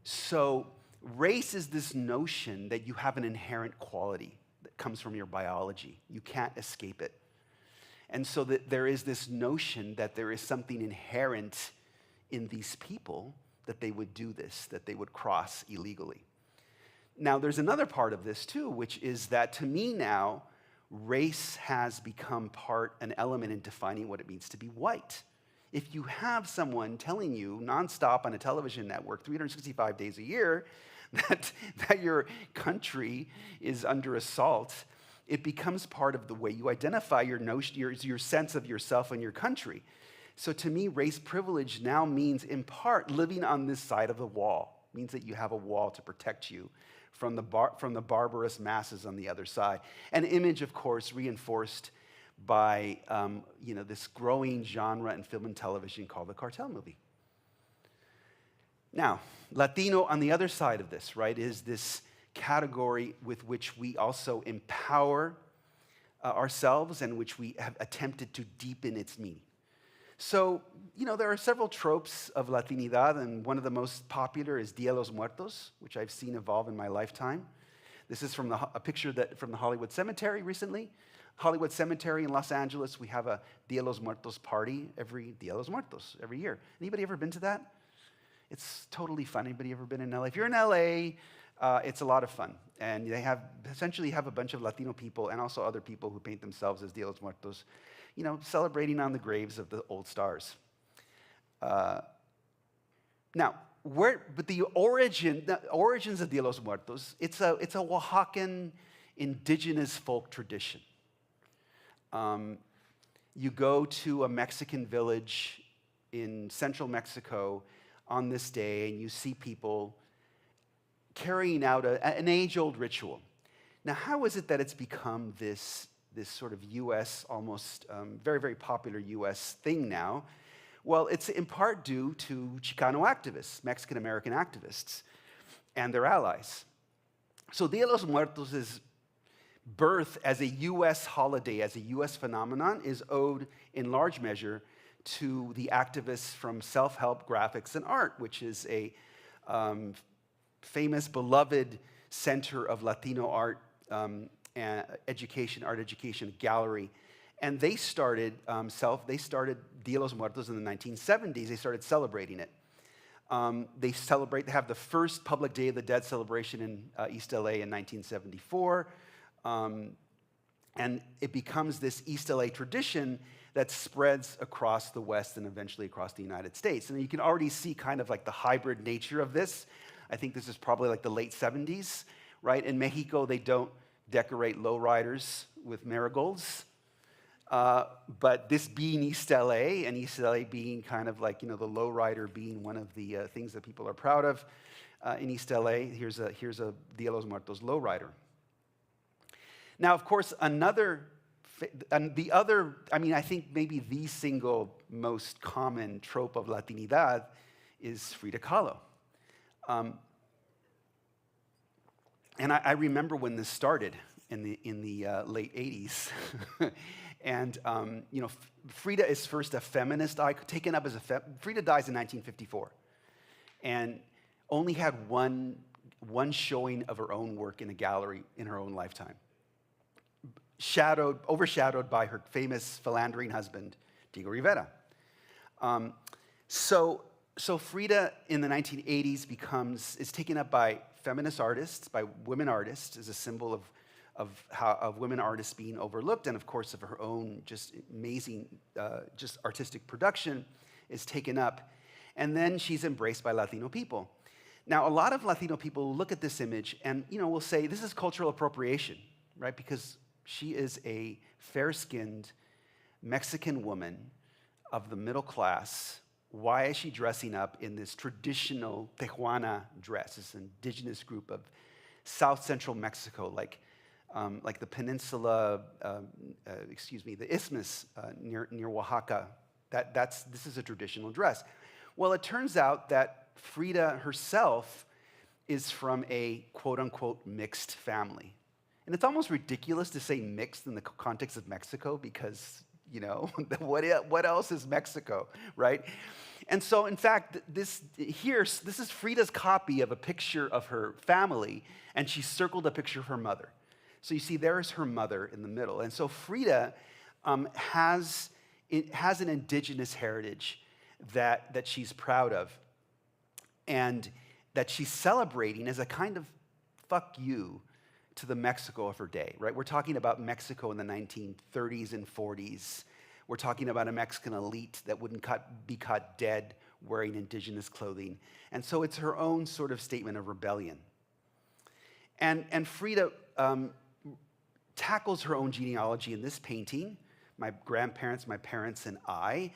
So race is this notion that you have an inherent quality. comes from your biology. You can't escape it. And so there is this notion that there is something inherent in these people that they would do this, that they would cross illegally. Now, there's another part of this too, which is that to me now, race has become an element in defining what it means to be white. If you have someone telling you nonstop on a television network 365 days a year that your country is under assault, it becomes part of the way you identify your sense of yourself and your country. So to me, race privilege now means, in part, living on this side of the wall. It means that you have a wall to protect you from the barbarous masses on the other side. An image, of course, reinforced by this growing genre in film and television called the cartel movie. Now, Latino on the other side of this, right, is this category with which we also empower ourselves and which we have attempted to deepen its meaning. So, there are several tropes of Latinidad, and one of the most popular is Dia de los Muertos, which I've seen evolve in my lifetime. This is from a picture from the Hollywood Cemetery recently. Hollywood Cemetery in Los Angeles, we have a Dia de los Muertos party every year. Anybody ever been to that? It's totally fun. Anybody ever been in LA? If you're in LA, it's a lot of fun. And they essentially have a bunch of Latino people and also other people who paint themselves as Dia de los Muertos, celebrating on the graves of the old stars. Now, but the origins of Dia de los Muertos, it's a Oaxacan indigenous folk tradition. You go to a Mexican village in central Mexico on this day, and you see people carrying out an age-old ritual. Now, how is it that it's become this sort of U.S., almost very, very popular U.S. thing now? Well, it's in part due to Chicano activists, Mexican-American activists, and their allies. So Dia de los Muertos' birth as a U.S. holiday, as a U.S. phenomenon, is owed in large measure to the activists from Self-Help Graphics and Art, which is a famous, beloved center of Latino art education, gallery. And they started Dia de los Muertos in the 1970s. They started celebrating it. They have the first public Day of the Dead celebration in East LA in 1974. And it becomes this East LA tradition that spreads across the West and eventually across the United States. And you can already see kind of like the hybrid nature of this. I think this is probably like the late 70s, right? In Mexico, they don't decorate lowriders with marigolds. But this being East LA, and East LA being kind of like, the lowrider being one of the things that people are proud of in East LA, here's a Dia de los Muertos lowrider. Now, of course, I think maybe the single most common trope of Latinidad is Frida Kahlo. And I remember when this started in the late 80s. And, Frida is first a feminist icon, taken up as Frida dies in 1954 and only had one showing of her own work in a gallery in her own lifetime. Overshadowed by her famous philandering husband, Diego Rivera. So Frida in the 1980s is taken up by feminist artists, by women artists, as a symbol of women artists being overlooked, and of course of her own just amazing, just artistic production is taken up. And then she's embraced by Latino people. Now, a lot of Latino people look at this image and, will say, this is cultural appropriation, right? Because she is a fair-skinned Mexican woman of the middle class. Why is she dressing up in this traditional Tehuana dress, this indigenous group of South Central Mexico, like the peninsula, the isthmus near Oaxaca? This is a traditional dress. Well, it turns out that Frida herself is from a quote-unquote mixed family. And it's almost ridiculous to say mixed in the context of Mexico because, what else is Mexico, right? And so, in fact, this is Frida's copy of a picture of her family, and she circled a picture of her mother. So you see, there's her mother in the middle. And so Frida has an indigenous heritage that she's proud of and that she's celebrating as a kind of fuck you to the Mexico of her day, right? We're talking about Mexico in the 1930s and 40s. We're talking about a Mexican elite that wouldn't be caught dead wearing indigenous clothing. And so it's her own sort of statement of rebellion. And Frida tackles her own genealogy in this painting. My grandparents, my parents, and I.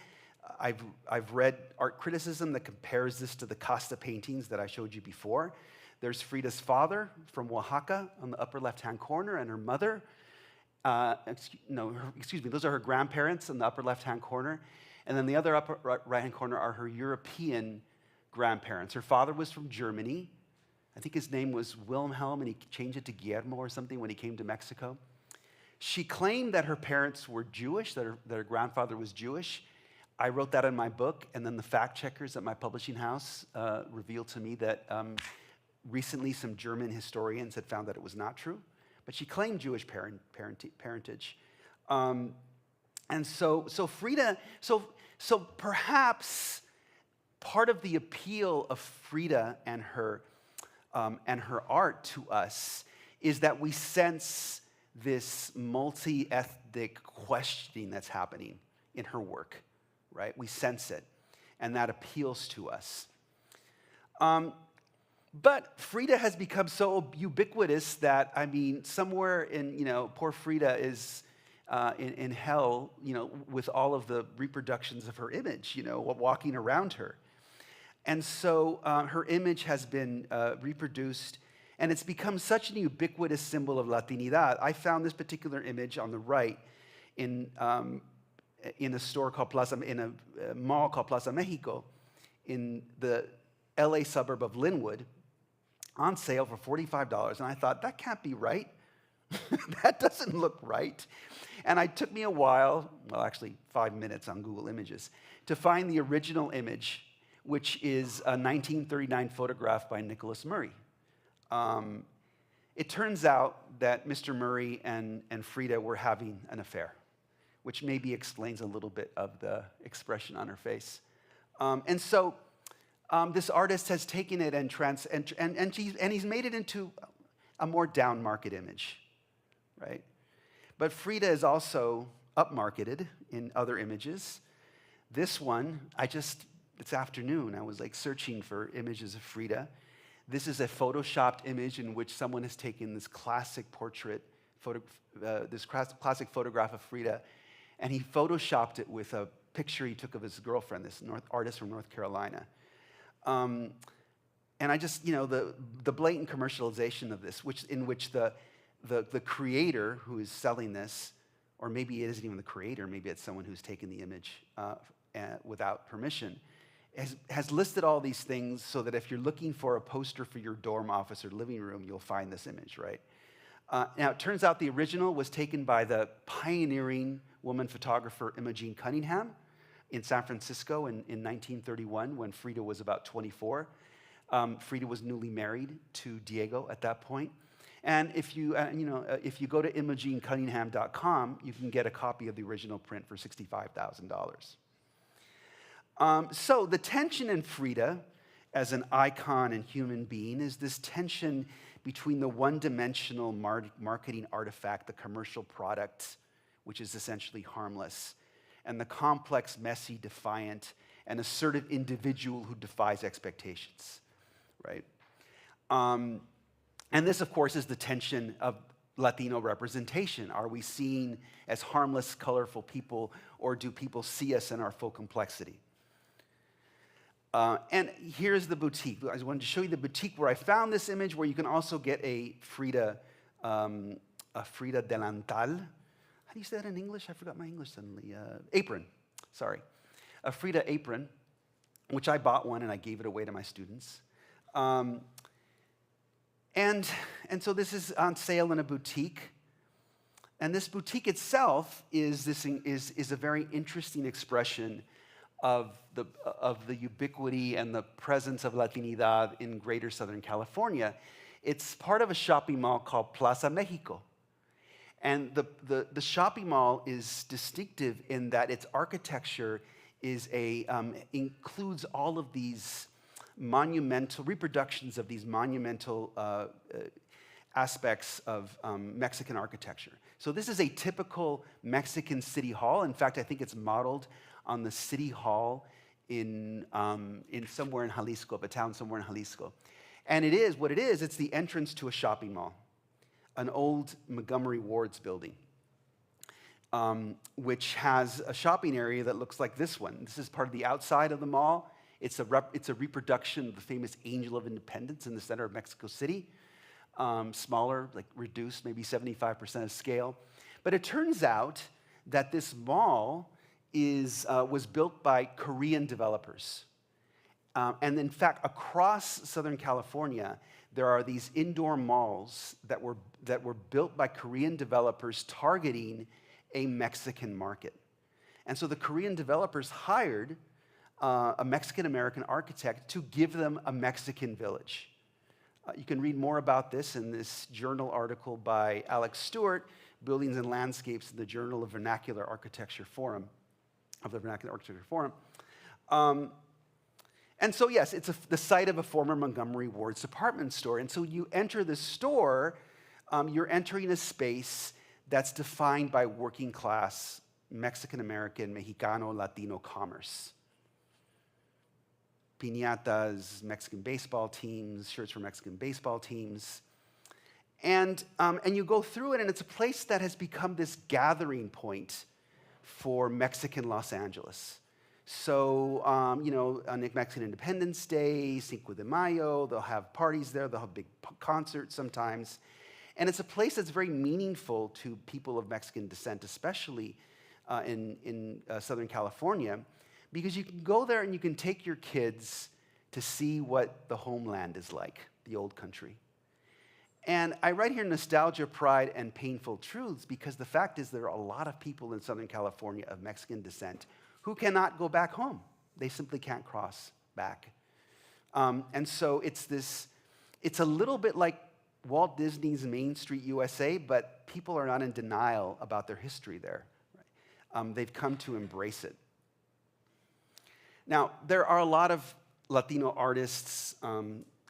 I've read art criticism that compares this to the Costa paintings that I showed you before. There's Frida's father from Oaxaca on the upper left-hand corner, and her mother. Those are her grandparents in the upper left-hand corner. And then the other upper right-hand corner are her European grandparents. Her father was from Germany. I think his name was Wilhelm, and he changed it to Guillermo or something when he came to Mexico. She claimed that her parents were Jewish, that her grandfather was Jewish. I wrote that in my book, and then the fact checkers at my publishing house revealed to me that recently some German historians had found that it was not true. But she claimed Jewish parentage. And so Frida, so perhaps part of the appeal of Frida and her art to us is that we sense this multi-ethnic questioning that's happening in her work, right? We sense it, and that appeals to us. But Frida has become so ubiquitous that, I mean, somewhere in, poor Frida is in hell, with all of the reproductions of her image, walking around her. And so her image has been reproduced, and it's become such an ubiquitous symbol of Latinidad. I found this particular image on the right in a store called in a mall called Plaza Mexico in the LA suburb of Linwood, on sale for $45. And I thought, that can't be right. That doesn't look right. And it took me a while, well, actually 5 minutes on Google Images, to find the original image, which is a 1939 photograph by Nicholas Murray. It turns out that Mr. Murray and Frida were having an affair, which maybe explains a little bit of the expression on her face. And so this artist has taken it and he's made it into a more down-market image, right? But Frida is also up-marketed in other images. This one, this afternoon, I was searching for images of Frida. This is a photoshopped image in which someone has taken this classic classic photograph of Frida, and he photoshopped it with a picture he took of his girlfriend, this artist from North Carolina. And I just, the blatant commercialization of this, in which the creator who is selling this, or maybe it isn't even the creator, maybe it's someone who's taken the image without permission, has listed all these things so that if you're looking for a poster for your dorm office or living room, you'll find this image, right? Now, it turns out the original was taken by the pioneering woman photographer Imogene Cunningham in San Francisco in 1931 when Frida was about 24. Frida was newly married to Diego at that point. And if you go to imogenecunningham.com, you can get a copy of the original print for $65,000. So the tension in Frida as an icon and human being is this tension between the one-dimensional marketing artifact, the commercial product, which is essentially harmless, and the complex, messy, defiant, and assertive individual who defies expectations, right? And this, of course, is the tension of Latino representation. Are we seen as harmless, colorful people, or do people see us in our full complexity? And here's the boutique. I wanted to show you the boutique where I found this image, where you can also get a Frida delantal. How do you say that in English? I forgot my English suddenly. Apron, sorry. A Frida apron, which I bought one and I gave it away to my students. And so this is on sale in a boutique. And this boutique itself is a very interesting expression of the ubiquity and the presence of Latinidad in greater Southern California. It's part of a shopping mall called Plaza Mexico, And the shopping mall is distinctive in that its architecture is includes all of these monumental reproductions of these monumental aspects of Mexican architecture. So this is a typical Mexican city hall. In fact, I think it's modeled on the city hall in somewhere in Jalisco, a town somewhere in Jalisco. And it is what it is. It's the entrance to a shopping mall, an old Montgomery Ward's building, which has a shopping area that looks like this one. This is part of the outside of the mall. It's a reproduction of the famous Angel of Independence in the center of Mexico City. Smaller, like reduced, maybe 75% of scale. But it turns out that this mall was built by Korean developers. And in fact, across Southern California, there are these indoor malls that were built by Korean developers targeting a Mexican market. And so the Korean developers hired a Mexican-American architect to give them a Mexican village. You can read more about this in this journal article by Alex Stewart, Buildings and Landscapes in the Journal of Vernacular Architecture Forum, of the Vernacular Architecture Forum. And so, yes, it's the site of a former Montgomery Ward's department store. And so you enter the store, you're entering a space that's defined by working class, Mexican-American, Mexicano, Latino commerce. Piñatas, Mexican baseball teams, shirts for Mexican baseball teams. And you go through it, and it's a place that has become this gathering point for Mexican Los Angeles. So, on Mexican Independence Day, Cinco de Mayo, they'll have parties there, they'll have big concerts sometimes. And it's a place that's very meaningful to people of Mexican descent, especially in Southern California, because you can go there and you can take your kids to see what the homeland is like, the old country. And I write here nostalgia, pride, and painful truths because the fact is there are a lot of people in Southern California of Mexican descent who cannot go back home. They simply can't cross back. And so it's a little bit like Walt Disney's Main Street USA, but people are not in denial about their history there. Right? They've come to embrace it. Now, there are a lot of Latino artists,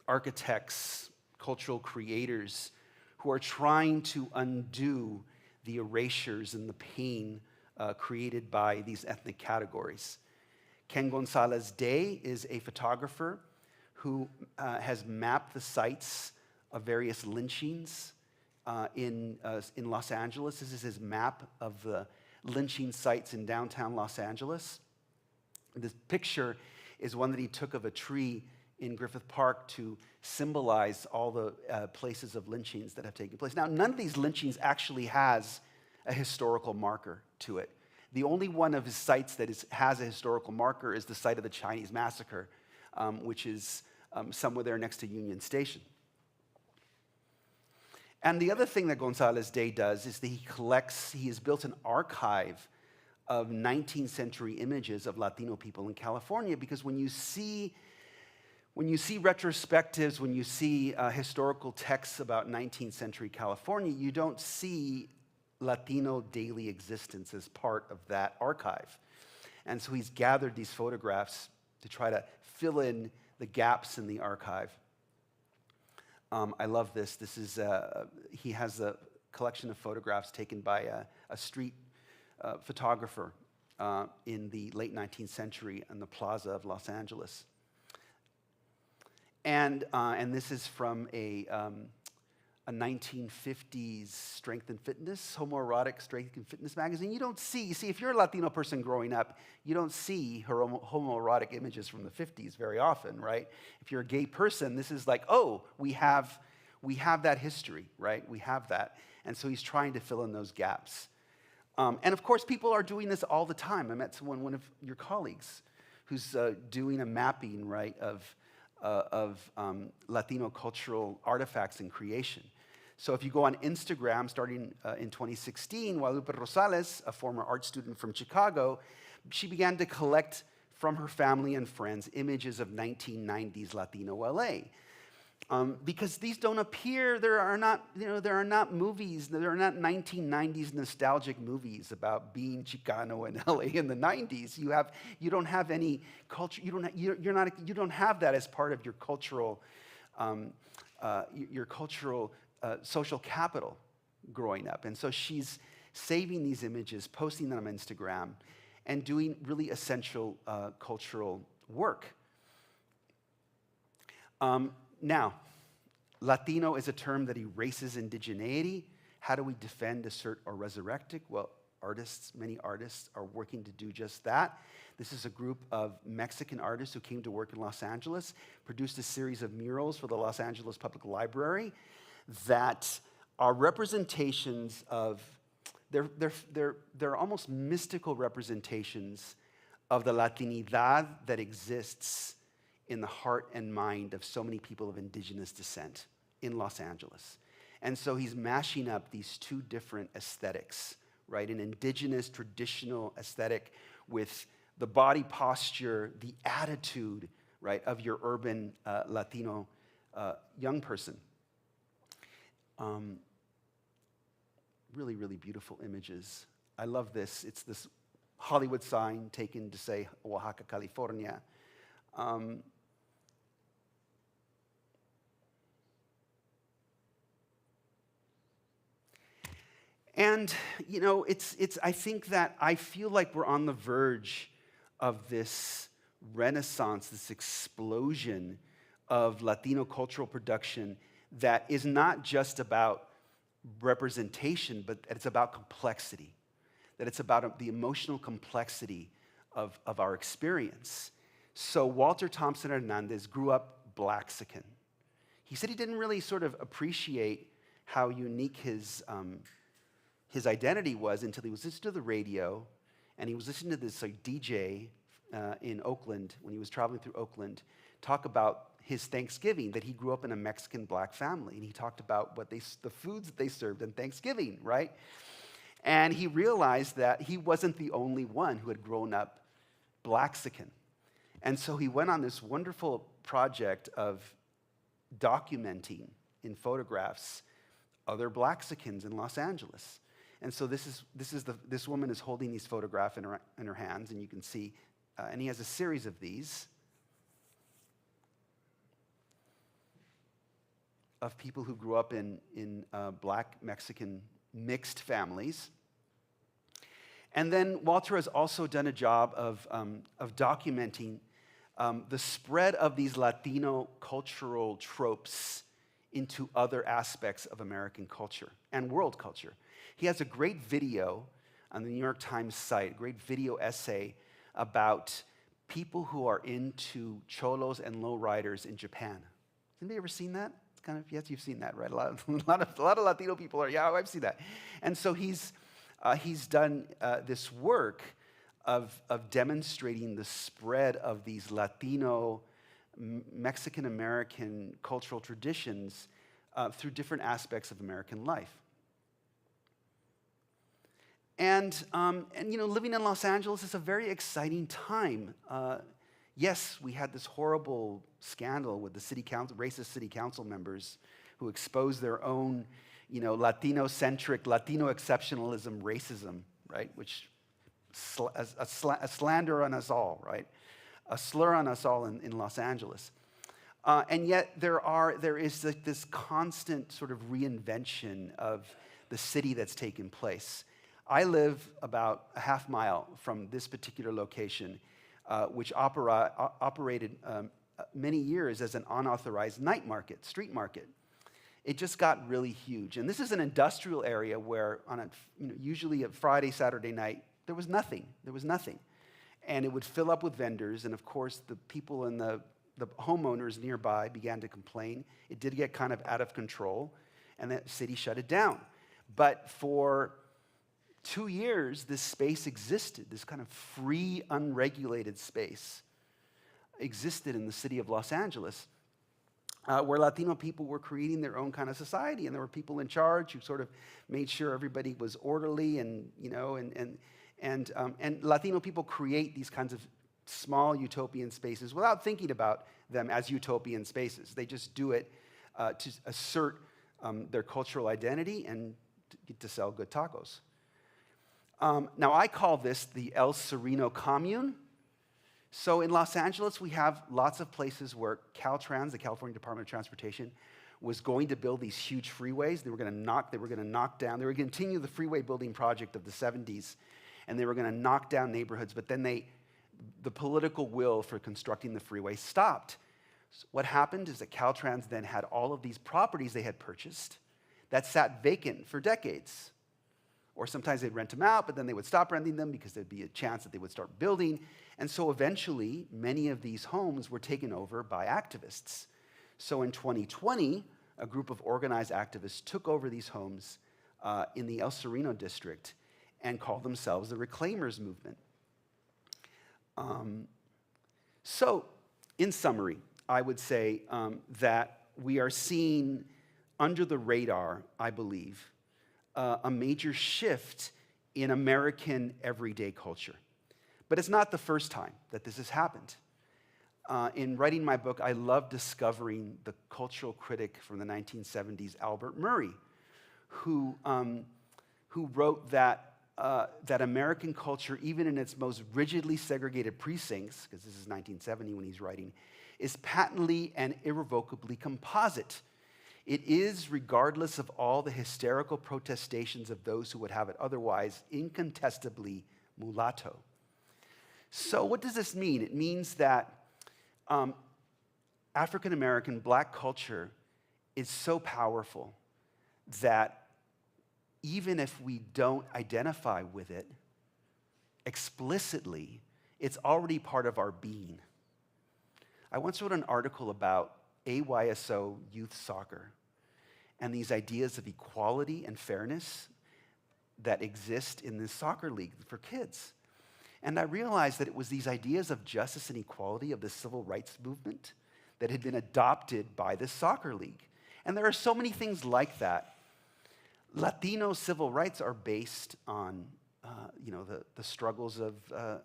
architects, cultural creators who are trying to undo the erasures and the pain created by these ethnic categories. Ken Gonzalez Day is a photographer who has mapped the sites of various lynchings in Los Angeles. This is his map of the lynching sites in downtown Los Angeles. This picture is one that he took of a tree in Griffith Park to symbolize all the places of lynchings that have taken place. Now, none of these lynchings actually has a historical marker to it. The only one of his sites that has a historical marker is the site of the Chinese massacre, which is somewhere there next to Union Station. And the other thing that Gonzalez Day does is that he has built an archive of 19th century images of Latino people in California, because when you see retrospectives, when you see historical texts about 19th century California, you don't see Latino daily existence as part of that archive. And so he's gathered these photographs to try to fill in the gaps in the archive. I love this. He has a collection of photographs taken by a street photographer in the late 19th century in the plaza of Los Angeles. And this is from a 1950s strength and fitness, homoerotic strength and fitness magazine. You see, if you're a Latino person growing up, you don't see homoerotic images from the 50s very often, right? If you're a gay person, this is like, oh, we have that history, right? We have that. And so he's trying to fill in those gaps. And of course, people are doing this all the time. I met one of your colleagues who's doing a mapping, right, of Latino cultural artifacts and creation. So if you go on Instagram, starting in 2016, Guadalupe Rosales, a former art student from Chicago, she began to collect from her family and friends images of 1990s Latino LA. because these don't appear, there are not movies, there are not 1990s nostalgic movies about being Chicano in LA in the 90s. You don't have any culture, you don't have that as part of your cultural, social capital growing up. And so she's saving these images, posting them on Instagram, and doing really essential cultural work. Now, Latino is a term that erases indigeneity. How do we defend, assert, or resurrect it? Well, many artists are working to do just that. This is a group of Mexican artists who came to work in Los Angeles, produced a series of murals for the Los Angeles Public Library that are representations of, they're almost mystical representations of the Latinidad that exists in the heart and mind of so many people of indigenous descent in Los Angeles. And so he's mashing up these two different aesthetics, right? An indigenous traditional aesthetic with the body posture, the attitude, right, of your urban Latino young person. Really, really beautiful images. I love this. It's this Hollywood sign taken to say Oaxaca, California. And, I think that I feel like we're on the verge of this renaissance, this explosion of Latino cultural production that is not just about representation, but it's about complexity, that it's about the emotional complexity of our experience. So Walter Thompson Hernandez grew up Blaxican. He said he didn't really sort of appreciate how unique his identity was until he was listening to the radio, and he was listening to this DJ in Oakland, when he was traveling through Oakland, talk about his Thanksgiving, that he grew up in a Mexican black family, and he talked about the foods that they served in Thanksgiving, right? And he realized that he wasn't the only one who had grown up Blaxican. And so he went on this wonderful project of documenting in photographs other Blaxicans in Los Angeles. And so this woman is holding these photographs in her hands, and you can see, and he has a series of these of people who grew up in black Mexican mixed families. And then Walter has also done a job of documenting the spread of these Latino cultural tropes into other aspects of American culture and world culture. He has a great video on the New York Times site, a great video essay about people who are into cholos and lowriders in Japan. Has anybody ever seen that? It's kind of, yes, you've seen that, right? A lot of Latino people are, yeah, I've seen that. And so he's done this work of demonstrating the spread of these Latino, Mexican-American cultural traditions through different aspects of American life. And living in Los Angeles is a very exciting time. Yes, we had this horrible scandal with the city council, racist city council members who exposed their own, Latino-centric, Latino exceptionalism, racism, right? Which a slander on us all, right? A slur on us all in Los Angeles. And yet there is this constant sort of reinvention of the city that's taken place. I live about a half mile from this particular location, which operated many years as an unauthorized night market, street market. It just got really huge. And this is an industrial area where usually a Friday, Saturday night, there was nothing. And it would fill up with vendors, and of course the people in the homeowners nearby began to complain. It did get kind of out of control, and the city shut it down. But for 2 years, this space existed, this kind of free, unregulated space existed in the city of Los Angeles, where Latino people were creating their own kind of society, and there were people in charge who sort of made sure everybody was orderly, and Latino people create these kinds of small utopian spaces without thinking about them as utopian spaces. They just do it to assert their cultural identity and to get to sell good tacos. Now, I call this the El Sereno Commune. So in Los Angeles, we have lots of places where Caltrans, the California Department of Transportation, was going to build these huge freeways. They were going to knock down, they were going to continue the freeway building project of the 70s, and they were going to knock down neighborhoods, but then the political will for constructing the freeway stopped. So what happened is that Caltrans then had all of these properties they had purchased that sat vacant for decades. Or sometimes they'd rent them out, but then they would stop renting them because there'd be a chance that they would start building. And so eventually, many of these homes were taken over by activists. So in 2020, a group of organized activists took over these homes in the El Sereno district and called themselves the Reclaimers Movement. So, in summary, I would say that we are seeing under the radar, I believe, a major shift in American everyday culture. But it's not the first time that this has happened. In writing my book, I love discovering the cultural critic from the 1970s, Albert Murray, who wrote that American culture, even in its most rigidly segregated precincts, because this is 1970 when he's writing, is patently and irrevocably composite. It is, regardless of all the hysterical protestations of those who would have it otherwise, incontestably mulatto. So what does this mean? It means that African-American black culture is so powerful that even if we don't identify with it explicitly, it's already part of our being. I once wrote an article about AYSO youth soccer and these ideas of equality and fairness that exist in this soccer league for kids. And I realized that it was these ideas of justice and equality of the civil rights movement that had been adopted by this soccer league. And there are so many things like that. Latino civil rights are based on the struggles of the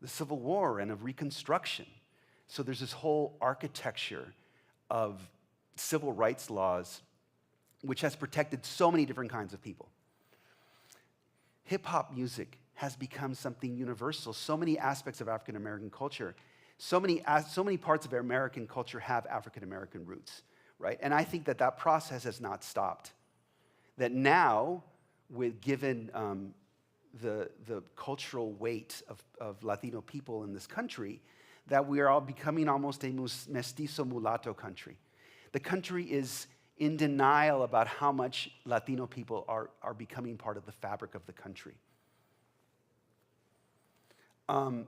Civil War and of Reconstruction. So there's this whole architecture of civil rights laws which has protected so many different kinds of people. Hip-hop music has become something universal. So many aspects of African American culture, so many parts of American culture have African American roots, right? And I think that process has not stopped. That now, given the cultural weight of Latino people in this country, that we are all becoming almost a mestizo mulatto country. The country is in denial about how much Latino people are becoming part of the fabric of the country. And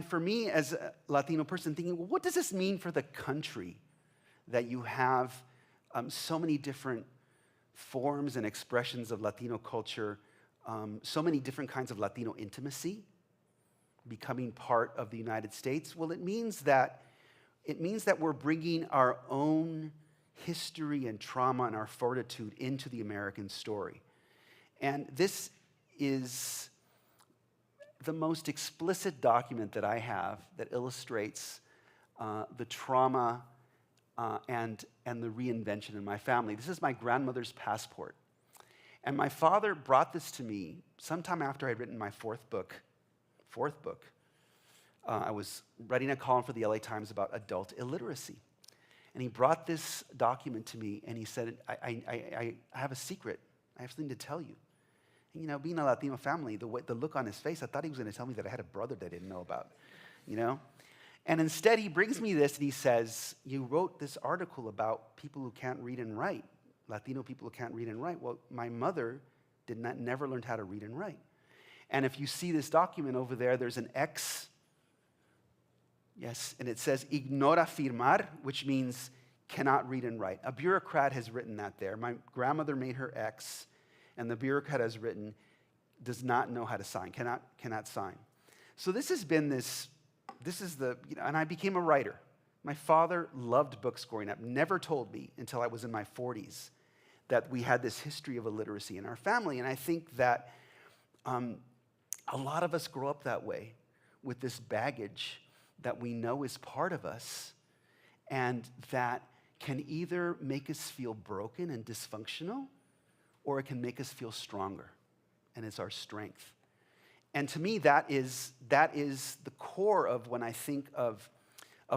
for me as a Latino person thinking, well, what does this mean for the country that you have so many different forms and expressions of Latino culture, so many different kinds of Latino intimacy becoming part of the United States? Well, it means that we're bringing our own history and trauma and our fortitude into the American story. And this is the most explicit document that I have that illustrates the trauma and the reinvention in my family. This is my grandmother's passport. And my father brought this to me sometime after I'd written my fourth book. I was writing a column for the LA Times about adult illiteracy. And he brought this document to me, and he said, I have a secret. I have something to tell you. And, being a Latino family, the look on his face, I thought he was going to tell me that I had a brother that I didn't know about, And instead, he brings me this, and he says, you wrote this article about people who can't read and write, Latino people who can't read and write. Well, my mother never learned how to read and write. And if you see this document over there, there's an X. Yes, and it says ignora firmar, which means cannot read and write. A bureaucrat has written that there. My grandmother made her X, and the bureaucrat has written does not know how to sign, cannot sign. So this has been and I became a writer. My father loved books growing up, never told me until I was in my 40s that we had this history of illiteracy in our family. And I think that a lot of us grow up that way with this baggage that we know is part of us. and that can either make us feel broken and dysfunctional, or it can make us feel stronger, and it's our strength. And to me, that is the core of when I think of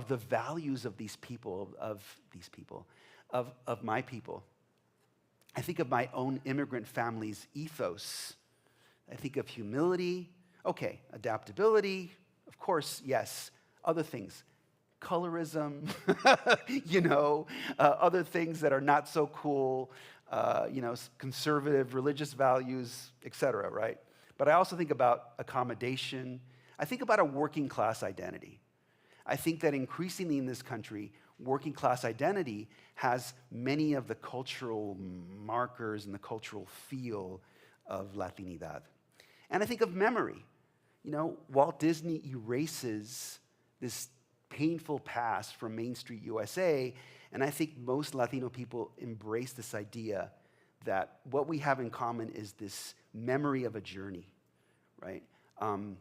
the values of these people, of my people. I think of my own immigrant family's ethos. I think of humility, okay, adaptability, of course, yes, other things, colorism, other things that are not so cool, conservative religious values, etc., right? But I also think about accommodation. I think about a working class identity. I think that increasingly in this country, working class identity has many of the cultural markers and the cultural feel of Latinidad. And I think of memory. Walt Disney erases this painful past from Main Street USA, and I think most Latino people embrace this idea that what we have in common is this memory of a journey, right? And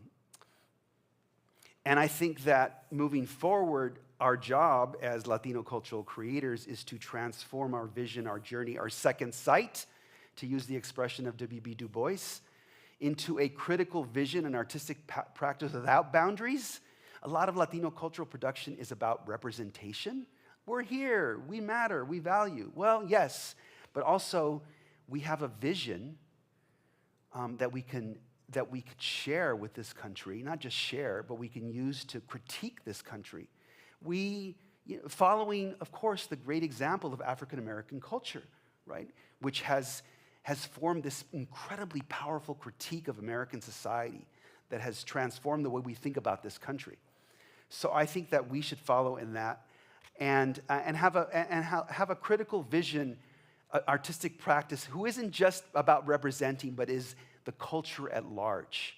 I think that moving forward, our job as Latino cultural creators is to transform our vision, our journey, our second sight, to use the expression of W.B. Du Bois, into a critical vision and artistic practice without boundaries. A lot of Latino cultural production is about representation. We're here, we matter, we value. Well, yes, but also we have a vision that we could share with this country, not just share, but we can use to critique this country. Following, of course, the great example of African American culture, right, which has formed this incredibly powerful critique of American society that has transformed the way we think about this country. So I think that we should follow in that and have a critical vision, artistic practice, who isn't just about representing, but is the culture at large.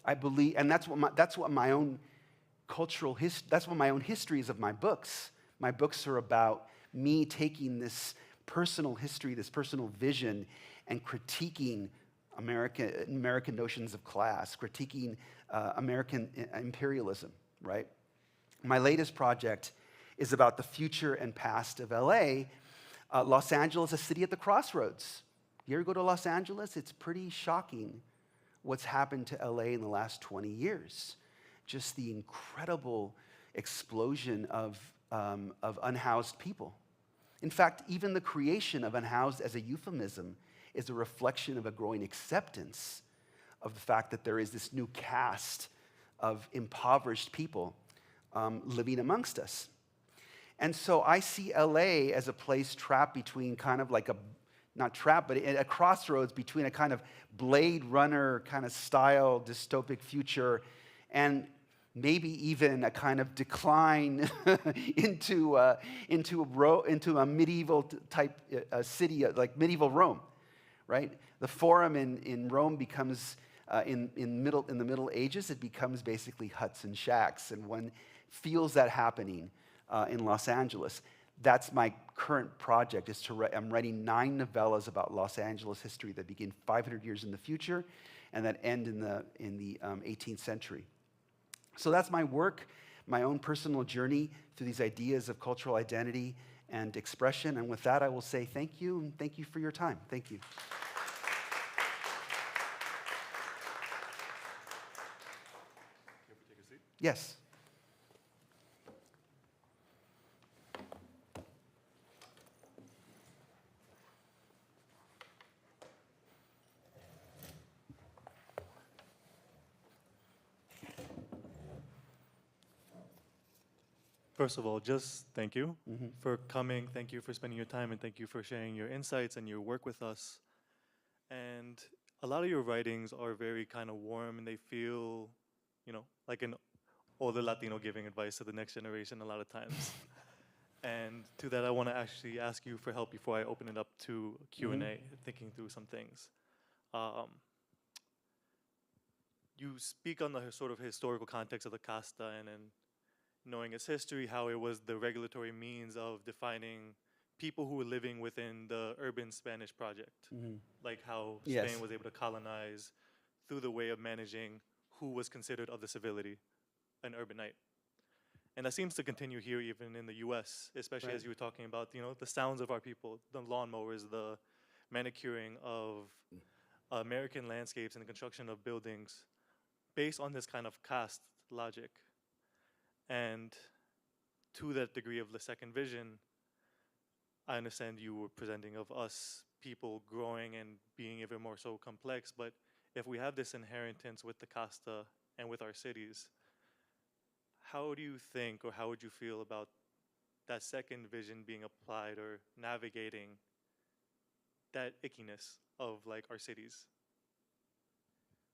I believe, and that's what my own cultural that's what my own history is of my books. My books are about me taking this personal history, this personal vision, and critiquing American notions of class, critiquing American imperialism, right? My latest project is about the future and past of LA. Los Angeles, a city at the crossroads. You ever go to Los Angeles? It's pretty shocking what's happened to LA in the last 20 years. Just the incredible explosion of unhoused people. In fact, even the creation of unhoused as a euphemism is a reflection of a growing acceptance of the fact that there is this new caste of impoverished people living amongst us. And so I see LA as a place trapped between kind of like not trapped, but at a crossroads between a kind of Blade Runner kind of style dystopic future and maybe even a kind of decline into a medieval type city, like medieval Rome, right? The Forum in Rome becomes, in the Middle Ages, it becomes basically huts and shacks, and one feels that happening in Los Angeles. That's my current project. I'm writing 9 novellas about Los Angeles history that begin 500 years in the future and that end in the 18th century. So that's my work, my own personal journey through these ideas of cultural identity and expression. And with that, I will say thank you, and thank you for your time. Thank you. Yes. First of all, just thank you for coming. Thank you for spending your time, and thank you for sharing your insights and your work with us. And a lot of your writings are very kind of warm, and they feel, like an older Latino giving advice to the next generation a lot of times. And to that, I want to actually ask you for help before I open it up to Q&A, thinking through some things. You speak on the sort of historical context of the casta and knowing its history, how it was the regulatory means of defining people who were living within the urban Spanish project. Like how Spain was able to colonize through the way of managing who was considered of the civility, an urbanite. And that seems to continue here even in the US, especially Right. as you were talking about, the sounds of our people, the lawnmowers, the manicuring of American landscapes and the construction of buildings based on this kind of caste logic. And to that degree of the second vision, I understand you were presenting of us people growing and being even more so complex, but if we have this inheritance with the casta and with our cities, how do you think or how would you feel about that second vision being applied or navigating that ickiness of like our cities?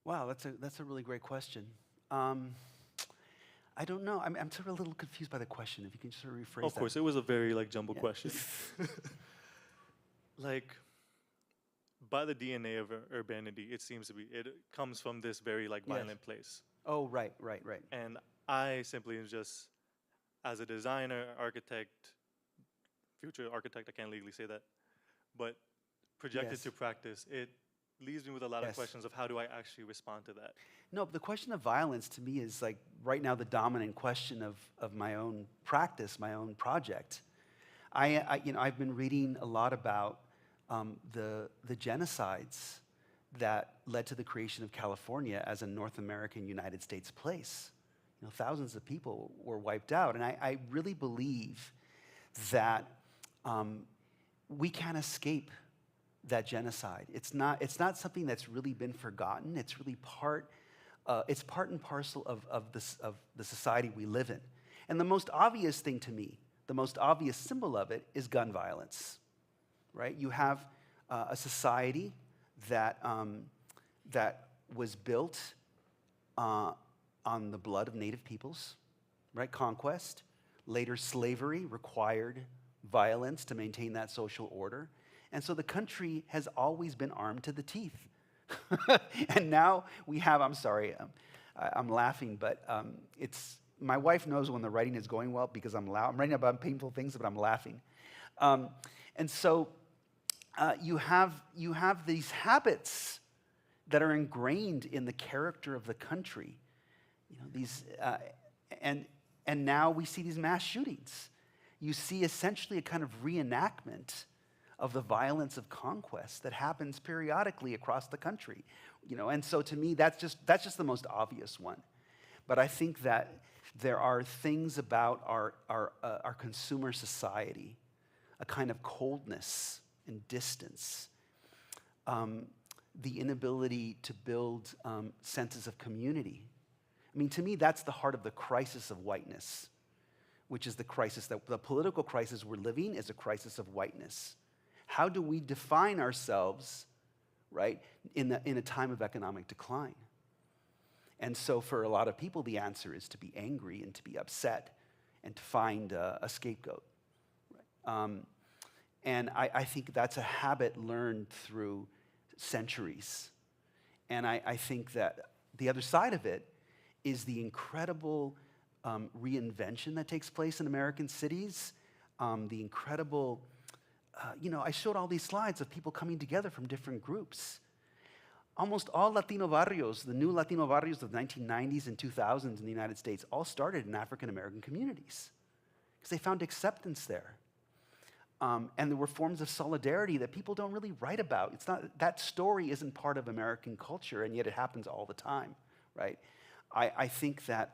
Wow, that's a really great question. I don't know. I'm sort of a little confused by the question. If you can just sort of rephrase Of that. course, it was a very like jumbled Yeah. question. Like, by the DNA of urbanity, it seems to be, it comes from this very like Yes. violent place. Oh, right. And I simply am just, as a designer, architect, future architect, I can't legally say that, but projected Yes. to practice, it leaves me with a lot Yes. of questions of how do I actually respond to that? No, the question of violence to me is like right now the dominant question of my own practice, my own project. I've been reading a lot about the genocides that led to the creation of California as a North American United States place. Thousands of people were wiped out, and I really believe that we can't escape that genocide. It's not something that's really been forgotten. It's really part and parcel of the society we live in. And the most obvious thing to me, the most obvious symbol of it is gun violence, right? You have a society that was built on the blood of native peoples, right? Conquest, later slavery required violence to maintain that social order. And so the country has always been armed to the teeth. And now we have, I'm sorry, I'm laughing, but my wife knows when the writing is going well because I'm writing about painful things, but I'm laughing. And so you have these habits that are ingrained in the character of the country. And now we see these mass shootings. You see essentially a kind of reenactment of the violence of conquest that happens periodically across the country, And so to me, that's just the most obvious one. But I think that there are things about our consumer society, a kind of coldness and distance, the inability to build senses of community. I mean, to me, that's the heart of the crisis of whiteness, which is the crisis that the political crisis we're living is a crisis of whiteness. How do we define ourselves, right, in a time of economic decline? And so for a lot of people, the answer is to be angry and to be upset and to find a scapegoat. Right? And I think that's a habit learned through centuries. And I think that the other side of it is the incredible reinvention that takes place in American cities, the incredible I showed all these slides of people coming together from different groups. Almost all Latino barrios, the new Latino barrios of the 1990s and 2000s in the United States, all started in African-American communities because they found acceptance there. And there were forms of solidarity that people don't really write about. That story isn't part of American culture, and yet it happens all the time, right? I think that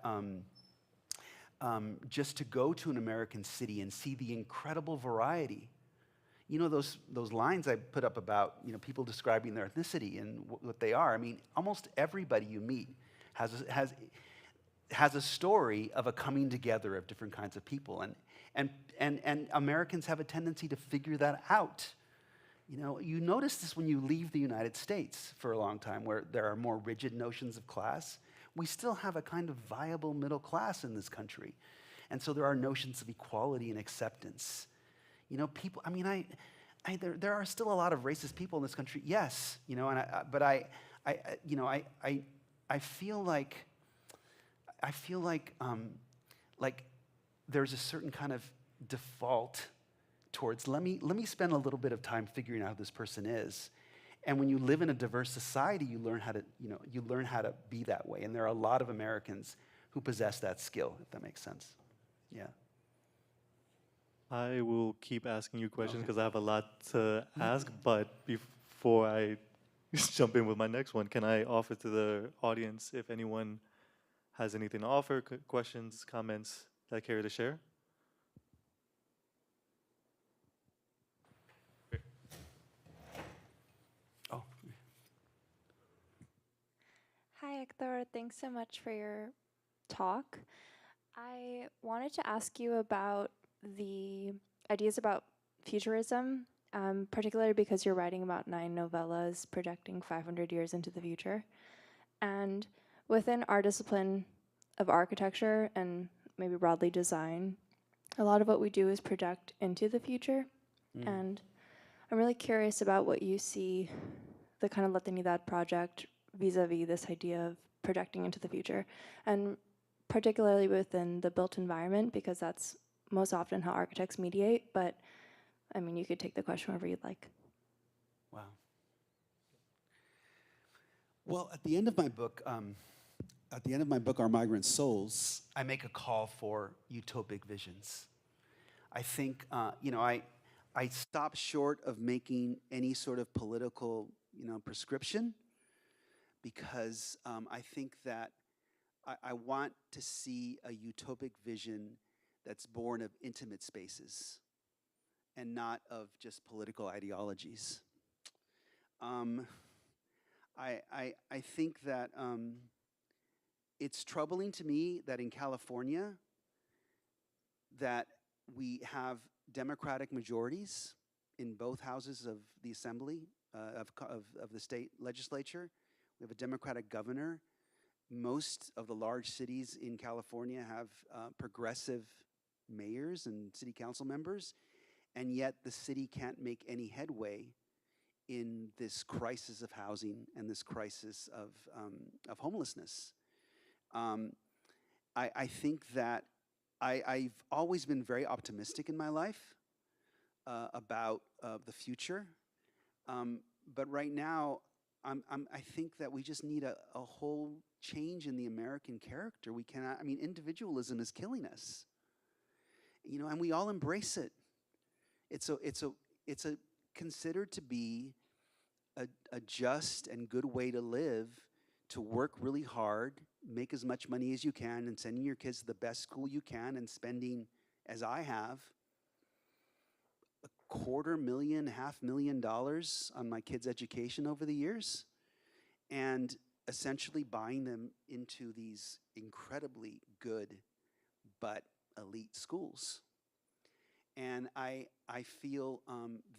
just to go to an American city and see the incredible variety. Those lines I put up about people describing their ethnicity and what they are. I mean, almost everybody you meet has a story of a coming together of different kinds of people, and Americans have a tendency to figure that out. You notice this when you leave the United States for a long time, where there are more rigid notions of class. We still have a kind of viable middle class in this country, and so there are notions of equality and acceptance. People. I mean, there are still a lot of racist people in this country. Yes, but I feel like there's a certain kind of default towards let me spend a little bit of time figuring out who this person is. And when you live in a diverse society, you learn how to be that way. And there are a lot of Americans who possess that skill, if that makes sense. Yeah. I will keep asking you questions Okay. because I have a lot to ask, but before I jump in with my next one, can I offer to the audience if anyone has anything to offer, questions, comments that I care to share? Oh. Hi, Héctor. Thanks so much for your talk. I wanted to ask you about the ideas about futurism, particularly because you're writing about 9 novellas projecting 500 years into the future. And within our discipline of architecture and maybe broadly design, a lot of what we do is project into the future. Mm. And I'm really curious about what you see the kind of Latinidad project vis-a-vis this idea of projecting into the future, and particularly within the built environment, because that's most often how architects mediate, but I mean, you could take the question wherever you'd like. Wow. Well, at the end of my book, Our Migrant Souls, I make a call for utopic visions. I think, I stop short of making any sort of political, prescription, because I think that I want to see a utopic vision that's born of intimate spaces and not of just political ideologies. I think that it's troubling to me that in California that we have Democratic majorities in both houses of the assembly, of the state legislature. We have a Democratic governor. Most of the large cities in California have progressive mayors and city council members, and yet the city can't make any headway in this crisis of housing and this crisis of homelessness. I think that I've always been very optimistic in my life about the future, but right now I think that we just need a whole change in the American character. We cannot. I mean, individualism is killing us, and we all embrace it. It's a considered to be a just and good way to live, to work really hard, make as much money as you can, and sending your kids to the best school you can, and spending, as I have, $250,000, $500,000 on my kids' education over the years, and essentially buying them into these incredibly good but elite schools. And I feel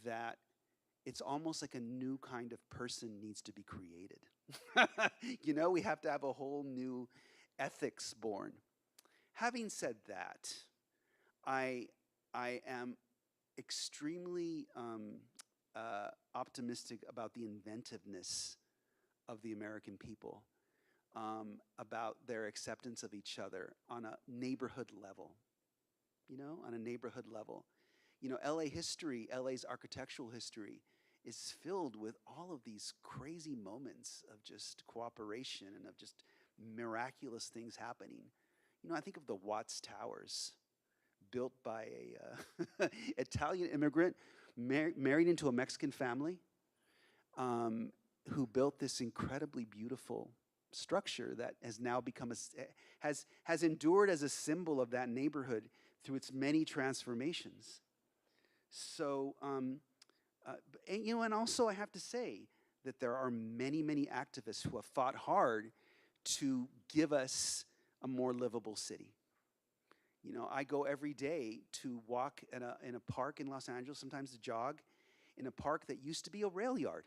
that it's almost like a new kind of person needs to be created. We have to have a whole new ethics born. Having said that, I am extremely optimistic about the inventiveness of the American people, about their acceptance of each other on a neighborhood level. On a neighborhood level. LA history, LA's architectural history is filled with all of these crazy moments of just cooperation and of just miraculous things happening. I think of the Watts Towers, built by a Italian immigrant married into a Mexican family, who built this incredibly beautiful structure that has now become has endured as a symbol of that neighborhood through its many transformations. So, and also I have to say that there are many, many activists who have fought hard to give us a more livable city. I go every day to walk in a park in Los Angeles, sometimes to jog, in a park that used to be a rail yard.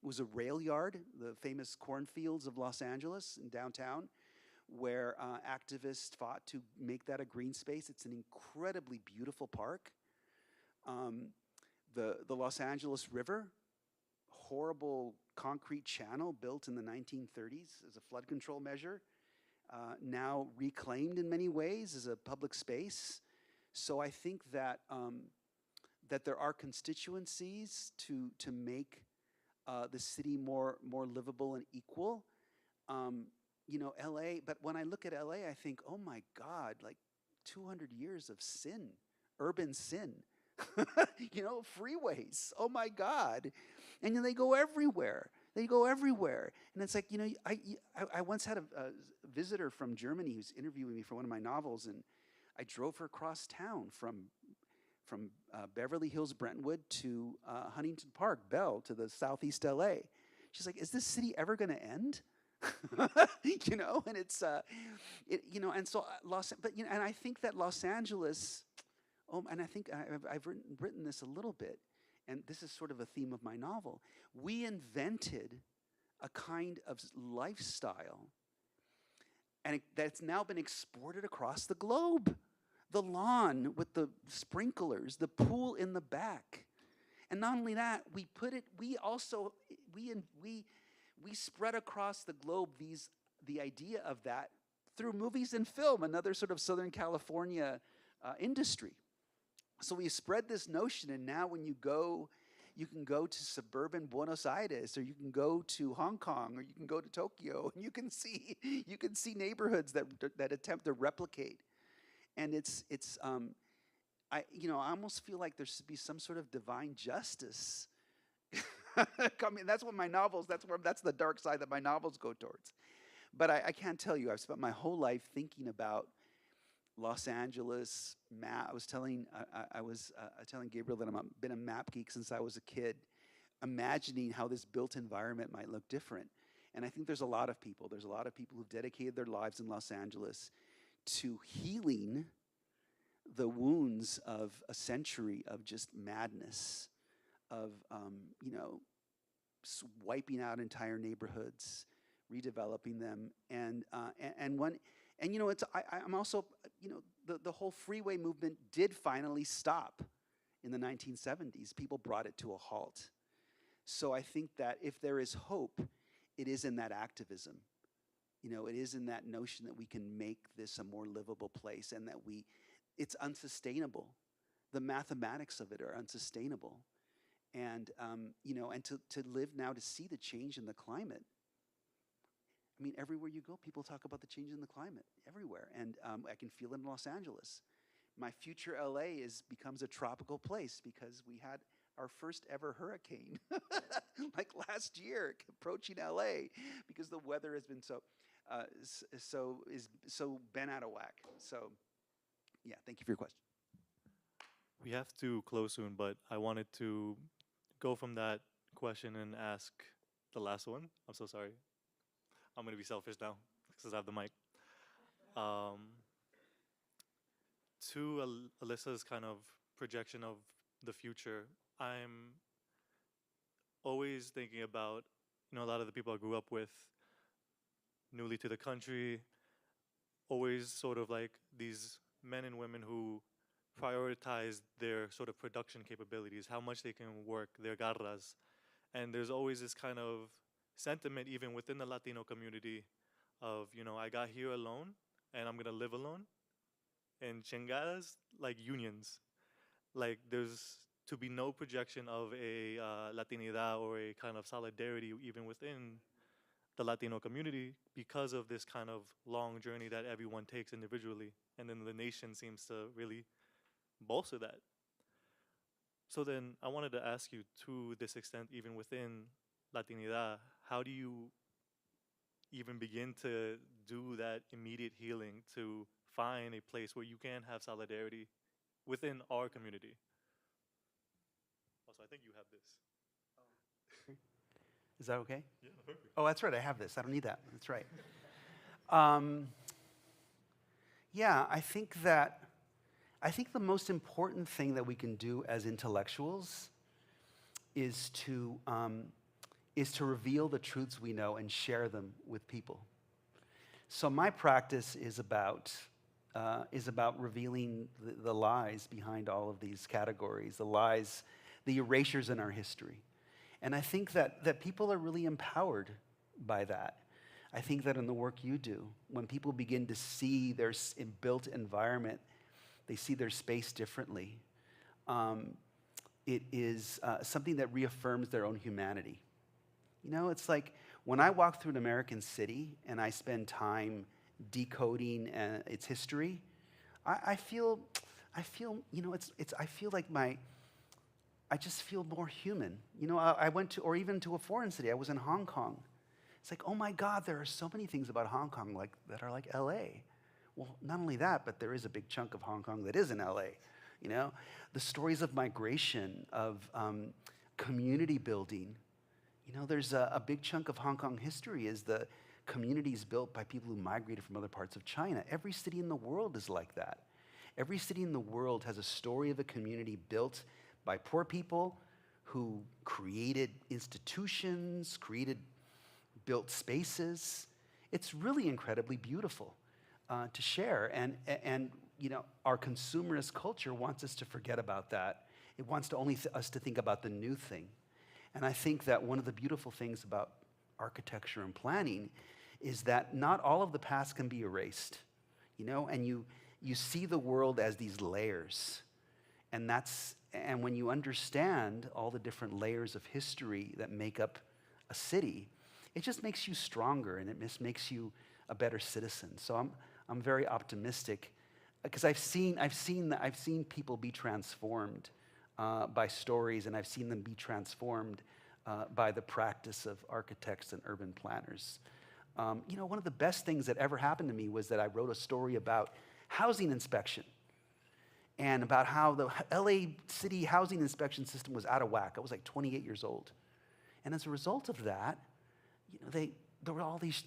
It was a rail yard, the famous cornfields of Los Angeles in downtown, where activists fought to make that a green space. It's an incredibly beautiful park. The Los Angeles River, horrible concrete channel built in the 1930s as a flood control measure, now reclaimed in many ways as a public space. So I think that that there are constituencies to make the city more livable and equal. LA, but when I look at LA, I think, oh my God, like 200 years of sin, urban sin. Freeways, oh my God. And they go everywhere. They go everywhere. And it's like, I once had a visitor from Germany who's interviewing me for one of my novels, and I drove her across town from Beverly Hills, Brentwood to Huntington Park, Bell, to the southeast LA. She's like, is this city ever going to end? And it's, and so and I think that Los Angeles, and I think I've written this a little bit, and this is sort of a theme of my novel. We invented a kind of lifestyle, and that's now been exported across the globe. The lawn with the sprinklers, the pool in the back. And not only that, we spread across the globe the idea of that through movies and film, another sort of Southern California industry. So we spread this notion, and now when you can go to suburban Buenos Aires, or you can go to Hong Kong, or you can go to Tokyo, and you can see neighborhoods that attempt to replicate. And I almost feel like there should be some sort of divine justice. I mean, that's what my novels, that's the dark side that my novels go towards. But I can't tell you, I've spent my whole life thinking about Los Angeles map. I was telling Gabriel that I've been a map geek since I was a kid, imagining how this built environment might look different. And I think there's a lot of people who've dedicated their lives in Los Angeles to healing the wounds of a century of just madness, of wiping out entire neighborhoods, redeveloping them, I'm also, the whole freeway movement did finally stop in the 1970s. People brought it to a halt. So I think that if there is hope, it is in that activism. It is in that notion that we can make this a more livable place, and that it's unsustainable. The mathematics of it are unsustainable. And, and to live now, to see the change in the climate. I mean, everywhere you go, people talk about the change in the climate, everywhere. And I can feel it in Los Angeles. My future LA becomes a tropical place because we had our first ever hurricane, like last year, approaching LA, because the weather has been so bent out of whack. So, yeah, thank you for your question. We have to close soon, but I wanted to go from that question and ask the last one. I'm so sorry. I'm going to be selfish now because I have the mic. To Alyssa's kind of projection of the future, I'm always thinking about, a lot of the people I grew up with, newly to the country, always sort of like these men and women who prioritize their sort of production capabilities, how much they can work, their garras. And there's always this kind of sentiment, even within the Latino community, of, I got here alone, and I'm going to live alone. And chingadas, like unions. Like, there's to be no projection of a Latinidad or a kind of solidarity even within the Latino community because of this kind of long journey that everyone takes individually. And then the nation seems to really bolster that. So then I wanted to ask you, to this extent, even within Latinidad, how do you even begin to do that immediate healing to find a place where you can have solidarity within our community? Also, I think you have this. Is that okay? Yeah, perfect. Oh, that's right. I have this. I don't need that. That's right. Yeah, I think the most important thing that we can do as intellectuals is to reveal the truths we know and share them with people. So my practice is about revealing the lies behind all of these categories, the lies, the erasures in our history. And I think that people are really empowered by that. I think that in the work you do, when people begin to see their built environment, they see their space differently, it is something that reaffirms their own humanity. It's like when I walk through an American city and I spend time decoding its history, I feel, you know, I feel like I just feel more human. You know, I went to, or even to a foreign city. I was in Hong Kong. It's like, oh my God, there are so many things about Hong Kong that are like LA. Well, not only that, but there is a big chunk of Hong Kong that is in LA. You know, the stories of migration, of community building. You know, there's a big chunk of Hong Kong history is the communities built by people who migrated from other parts of China. Every city in the world is like that. Every city in the world has a story of a community built by poor people who created institutions, built spaces. It's really incredibly beautiful to share. And you know, our consumerist culture wants us to forget about that. It wants to only us to think about the new thing. And I think that one of the beautiful things about architecture and planning is that not all of the past can be erased. You know, and you see the world as these layers. And when you understand all the different layers of history that make up a city, it just makes you stronger, and it just makes you a better citizen. So I'm very optimistic because I've seen people be transformed by stories, and I've seen them be transformed by the practice of architects and urban planners. You know, one of the best things that ever happened to me was that I wrote a story about housing inspection and about how the LA city housing inspection system was out of whack. I was like 28 years old. And as a result of that, you know, there were all these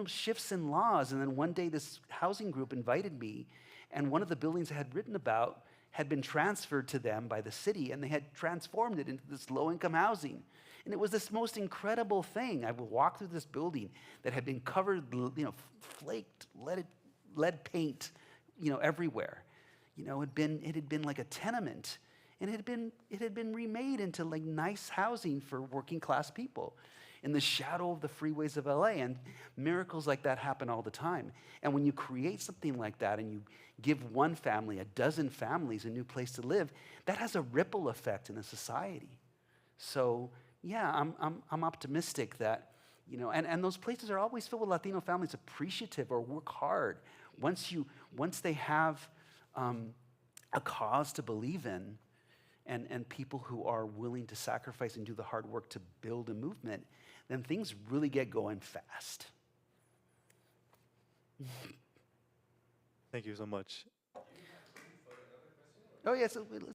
shifts in laws. And then one day this housing group invited me, and one of the buildings I had written about had been transferred to them by the city, and they had transformed it into this low-income housing. And it was this most incredible thing. I would walk through this building that had been covered, you know, flaked lead paint, you know, everywhere. You know, it had been like a tenement, and it had been remade into like nice housing for working class people in the shadow of the freeways of LA. And miracles like that happen all the time. And when you create something like that and you give one family, a dozen families, a new place to live, that has a ripple effect in a society. So yeah, I'm optimistic that, you know, and those places are always filled with Latino families appreciative or work hard. Once they have a cause to believe in, and people who are willing to sacrifice and do the hard work to build a movement, then things really get going fast. Thank you so much. Oh, yes.